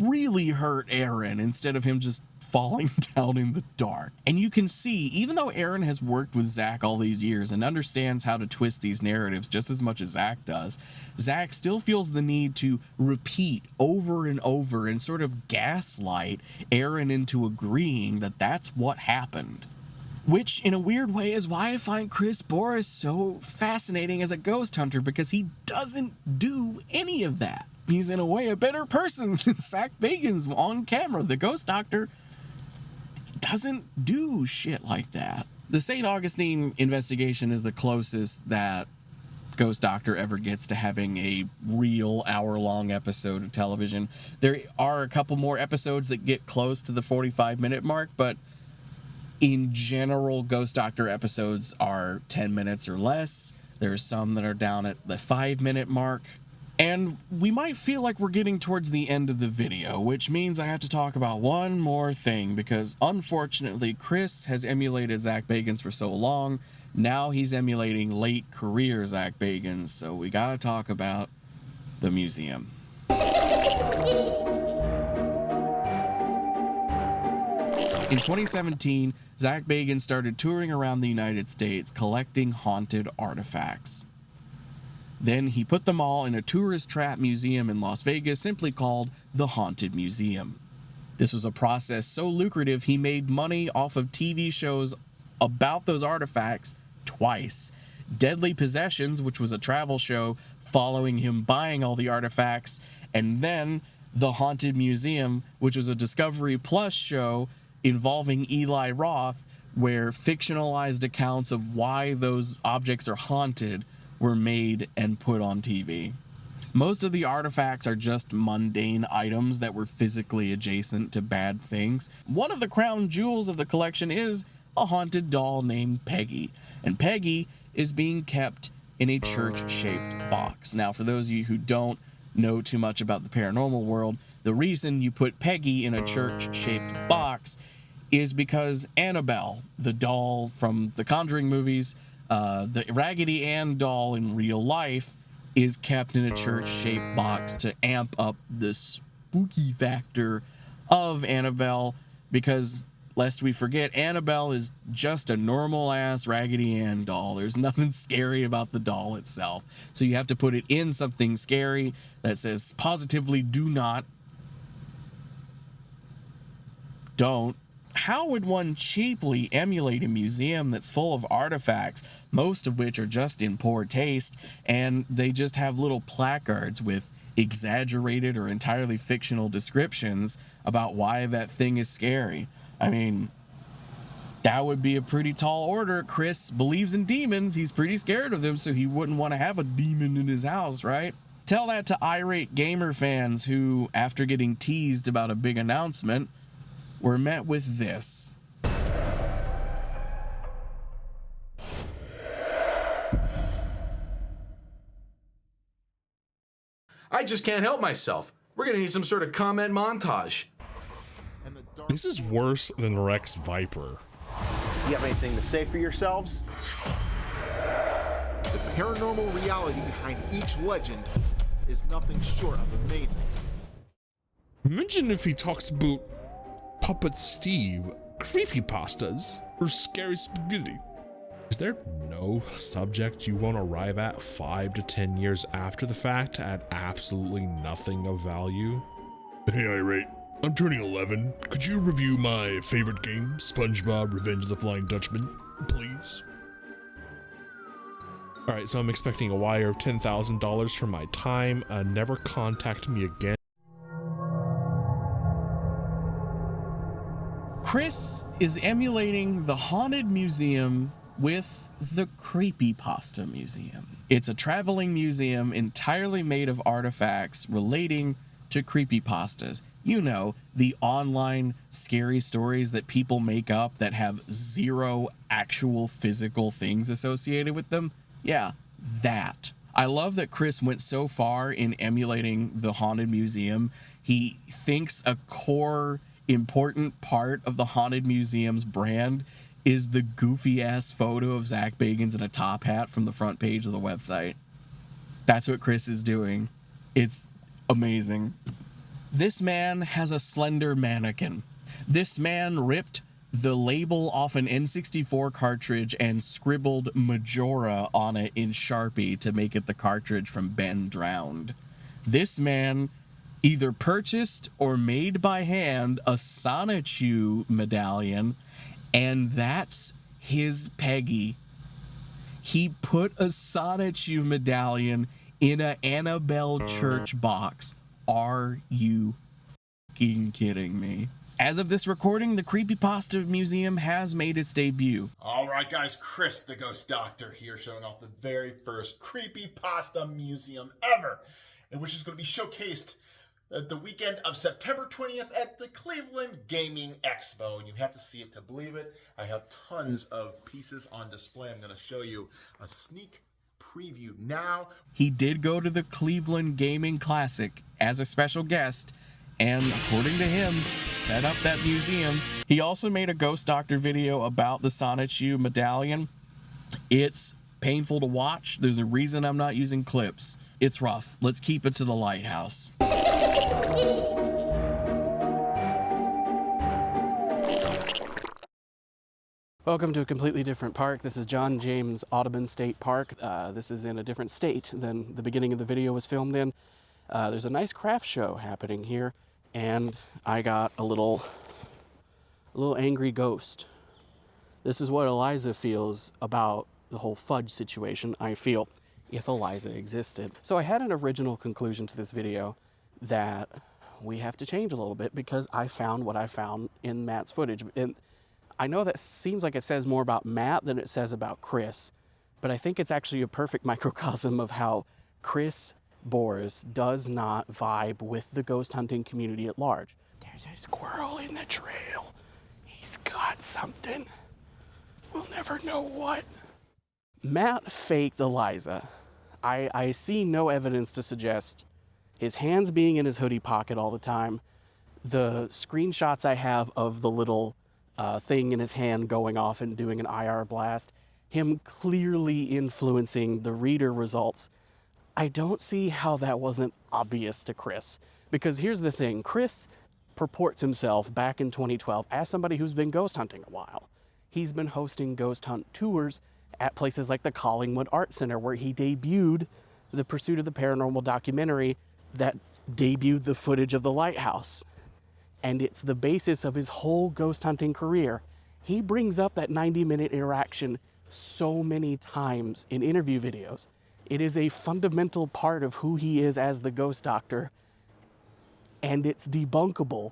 really hurt Aaron instead of him just falling down in the dark. And you can see, even though Aaron has worked with Zak all these years and understands how to twist these narratives just as much as Zak does, Zak still feels the need to repeat over and over and sort of gaslight Aaron into agreeing that that's what happened. Which, in a weird way, is why I find Chris Boris so fascinating as a ghost hunter, because he doesn't do any of that. He's, in a way, a better person than Zak Bagans on camera. The Ghost Doctor doesn't do shit like that. The St. Augustine investigation is the closest that Ghost Doctor ever gets to having a real hour-long episode of television. There are a couple more episodes that get close to the 45-minute mark, but in general, Ghost Doctor episodes are 10 minutes or less. There's some that are down at the 5-minute mark. And we might feel like we're getting towards the end of the video, which means I have to talk about one more thing, because unfortunately, Chris has emulated Zak Bagans for so long. Now he's emulating late career Zak Bagans, so we gotta talk about the museum. In 2017, Zak Bagans started touring around the United States collecting haunted artifacts. Then he put them all in a tourist trap museum in Las Vegas simply called the Haunted Museum. This was a process so lucrative he made money off of TV shows about those artifacts twice. Deadly Possessions, which was a travel show following him buying all the artifacts, and then The Haunted Museum, which was a Discovery Plus show involving Eli Roth, where fictionalized accounts of why those objects are haunted were made and put on TV. Most of the artifacts are just mundane items that were physically adjacent to bad things. One of the crown jewels of the collection is a haunted doll named Peggy, and Peggy is being kept in a church-shaped box. Now, for those of you who don't know too much about the paranormal world, the reason you put Peggy in a church-shaped box is because Annabelle, the doll from the Conjuring movies, the Raggedy Ann doll in real life, is kept in a church-shaped box to amp up the spooky factor of Annabelle, because lest we forget, Annabelle is just a normal-ass Raggedy Ann doll. There's nothing scary about the doll itself. So you have to put it in something scary that says positively don't. How would one cheaply emulate a museum that's full of artifacts, most of which are just in poor taste, and they just have little placards with exaggerated or entirely fictional descriptions about why that thing is scary? I mean, that would be a pretty tall order. Chris believes in demons. He's pretty scared of them, so he wouldn't want to have a demon in his house, right? Tell that to Irate Gamer fans who, after getting teased about a big announcement, were met with this. I just can't help myself. We're gonna need some sort of comment montage. This is worse than Rex Viper. You have anything to say for yourselves? The paranormal reality behind each legend is nothing short of amazing. Imagine if he talks about Puppet Steve, creepypastas, or scary spaghetti. Is there no subject you won't arrive at 5 to 10 years after the fact at absolutely nothing of value? Hey, Irate. I'm turning 11. Could you review my favorite game, SpongeBob Revenge of the Flying Dutchman, please? Alright, so I'm expecting a wire of $10,000 for my time. Never contact me again. Chris is emulating the Haunted Museum with the Creepypasta Museum. It's a traveling museum entirely made of artifacts relating to creepypastas. You know, the online scary stories that people make up that have zero actual physical things associated with them. Yeah, that. I love that Chris went so far in emulating the Haunted Museum. He thinks a core important part of the Haunted Museum's brand is the goofy ass photo of Zak Bagans in a top hat from the front page of the website. That's what Chris is doing. It's amazing. This man has a slender mannequin. This man ripped the label off an N64 cartridge and scribbled Majora on it in Sharpie to make it the cartridge from Ben Drowned. This man either purchased or made by hand a Sonichu medallion, and that's his Peggy. He put a Sonichu medallion in a Annabelle church box. Are you fucking kidding me? As of this recording, the Creepypasta Museum has made its debut. Alright guys, Chris the Ghost Doctor here, showing off the very first Creepypasta Museum ever, and which is going to be showcased the weekend of September 20th at the Cleveland Gaming Expo, and you have to see it to believe it. I have tons of pieces on display. I'm going to show you a sneak preview now. He did go to the Cleveland Gaming Classic as a special guest, and according to him, set up that museum. He also made a Ghost Doctor video about the Sonichu medallion. It's painful to watch. There's a reason I'm not using clips. It's rough. Let's keep it to the Lighthouse. Welcome to a completely different park. This is John James Audubon State Park. This is in a different state than the beginning of the video was filmed in. There's a nice craft show happening here, and I got a little angry ghost. This is what Eliza feels about the whole fudge situation, I feel, if Eliza existed. So I had an original conclusion to this video that we have to change a little bit because I found what I found in Matt's footage. And I know that seems like it says more about Matt than it says about Chris, but I think it's actually a perfect microcosm of how Chris Boris does not vibe with the ghost hunting community at large. There's a squirrel in the trail. He's got something. We'll never know what. Matt faked Eliza. I see no evidence to suggest his hands being in his hoodie pocket all the time. The screenshots I have of the little thing in his hand going off and doing an IR blast, him clearly influencing the reader results. I don't see how that wasn't obvious to Chris. Because here's the thing, Chris purports himself back in 2012 as somebody who's been ghost hunting a while. He's been hosting ghost hunt tours at places like the Collingwood Art Center, where he debuted the Pursuit of the Paranormal documentary that debuted the footage of the Lighthouse. And it's the basis of his whole ghost hunting career. He brings up that 90-minute interaction so many times in interview videos. It is a fundamental part of who he is as the ghost doctor, and it's debunkable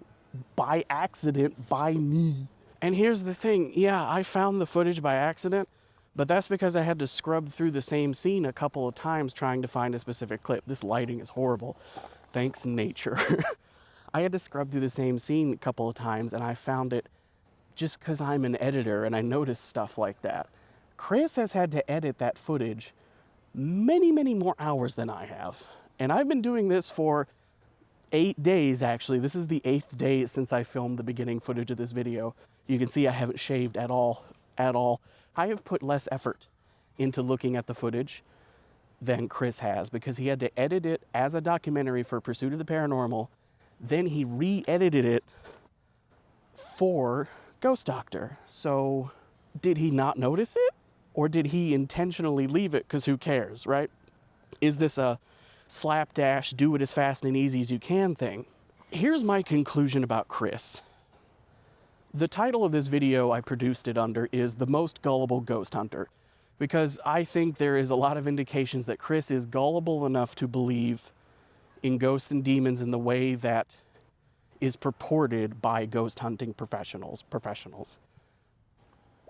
by accident by me. And here's the thing, yeah, I found the footage by accident, but that's because I had to scrub through the same scene a couple of times trying to find a specific clip. This lighting is horrible. Thanks, nature. I had to scrub through the same scene a couple of times, and I found it just because I'm an editor and I notice stuff like that. Chris has had to edit that footage many, many more hours than I have. And I've been doing this for 8 days, actually. This is the 8th day since I filmed the beginning footage of this video. You can see I haven't shaved at all. I have put less effort into looking at the footage than Chris has, because he had to edit it as a documentary for Pursuit of the Paranormal. Then he re-edited it for Ghost Doctor. So did he not notice it? Or did he intentionally leave it because who cares, right? Is this a slapdash, do it as fast and easy as you can thing? Here's my conclusion about Chris. The title of this video I produced it under is The Most Gullible Ghost Hunter, because I think there is a lot of indications that Chris is gullible enough to believe in ghosts and demons in the way that is purported by ghost hunting professionals.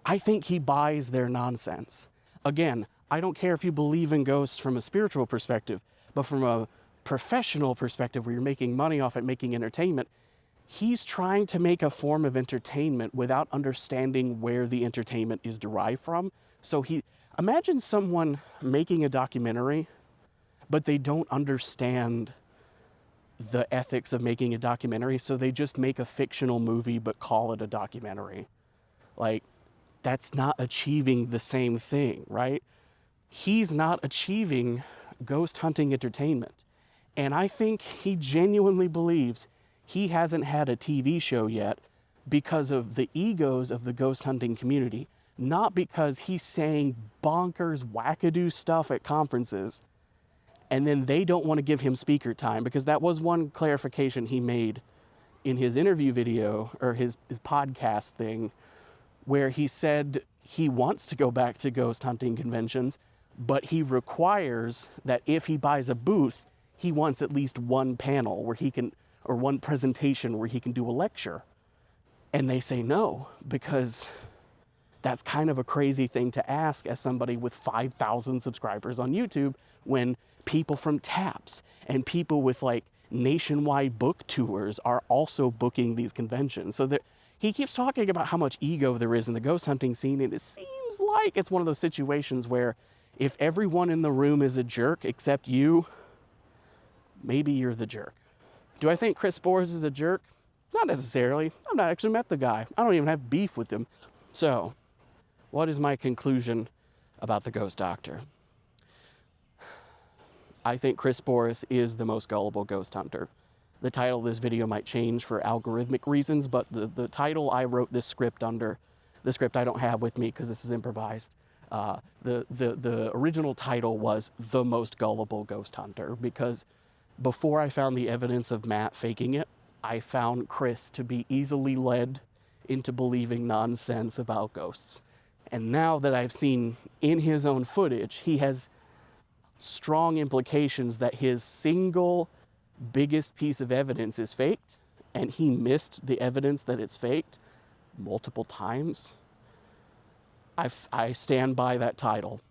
I think he buys their nonsense. Again, I don't care if you believe in ghosts from a spiritual perspective, but from a professional perspective where you're making money off it, making entertainment, he's trying to make a form of entertainment without understanding where the entertainment is derived from. So imagine someone making a documentary, but they don't understand the ethics of making a documentary, so they just make a fictional movie but call it a documentary. Like, that's not achieving the same thing, right? He's not achieving ghost hunting entertainment. And I think he genuinely believes he hasn't had a TV show yet because of the egos of the ghost hunting community, not because he's saying bonkers, wackadoo stuff at conferences, and then they don't want to give him speaker time, because that was one clarification he made in his interview video, or his podcast thing, where he said he wants to go back to ghost hunting conventions, but he requires that if he buys a booth, he wants at least one panel where he can, or one presentation where he can do a lecture. And they say no, because that's kind of a crazy thing to ask as somebody with 5,000 subscribers on YouTube, when people from TAPS and people with like nationwide book tours are also booking these conventions. So he keeps talking about how much ego there is in the ghost hunting scene, and it seems like it's one of those situations where if everyone in the room is a jerk except you, maybe you're the jerk. Do I think Chris Boris is a jerk? Not necessarily. I've not actually met the guy. I don't even have beef with him. So, what is my conclusion about the Ghost Doctor? I think Chris Boris is the most gullible ghost hunter. The title of this video might change for algorithmic reasons, but the title I wrote this script under, the script I don't have with me because this is improvised, the original title was The Most Gullible Ghost Hunter, because before I found the evidence of Matt faking it, I found Chris to be easily led into believing nonsense about ghosts. And now that I've seen in his own footage, he has strong implications that his single biggest piece of evidence is faked, and he missed the evidence that it's faked multiple times. I stand by that title.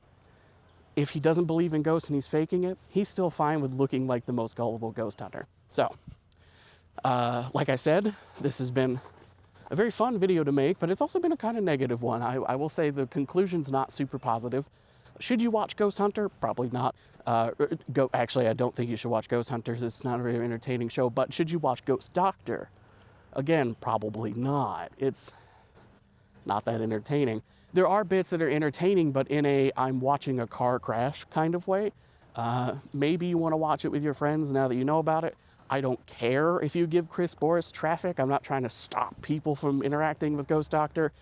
if he doesn't believe in ghosts and he's faking it, he's still fine with looking like the most gullible ghost hunter. So, like I said, this has been a very fun video to make, but it's also been a kind of negative one. I will say the conclusion's not super positive. Should you watch Ghost Hunter? Probably not. Actually, I don't think you should watch Ghost Hunters. It's not a very entertaining show. But should you watch Ghost Doctor? Again, probably not. It's not that entertaining. There are bits that are entertaining, but in a I'm watching a car crash kind of way. Maybe you want to watch it with your friends now that you know about it. I don't care if you give Chris Boris traffic. I'm not trying to stop people from interacting with Ghost Doctor.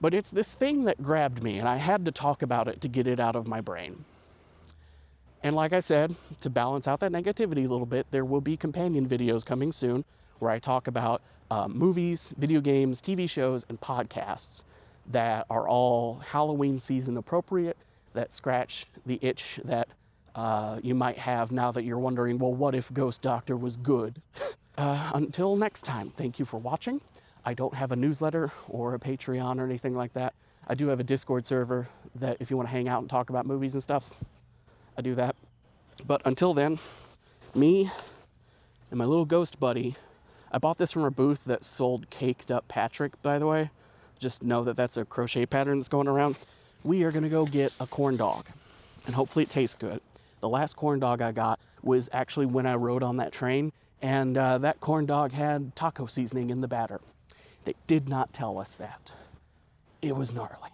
But it's this thing that grabbed me, and I had to talk about it to get it out of my brain. And like I said, to balance out that negativity a little bit, there will be companion videos coming soon where I talk about movies, video games, TV shows, and podcasts that are all Halloween season appropriate, that scratch the itch that you might have now that you're wondering, well, what if Ghost Doctor was good? Until next time, thank you for watching. I don't have a newsletter or a Patreon or anything like that. I do have a Discord server that if you want to hang out and talk about movies and stuff, I do that. But until then, me and my little ghost buddy, I bought this from a booth that sold Caked Up Patrick, by the way. Just know that that's a crochet pattern that's going around. We are going to go get a corn dog, and hopefully it tastes good. The last corn dog I got was actually when I rode on that train, and that corn dog had taco seasoning in the batter. They did not tell us that. It was gnarly.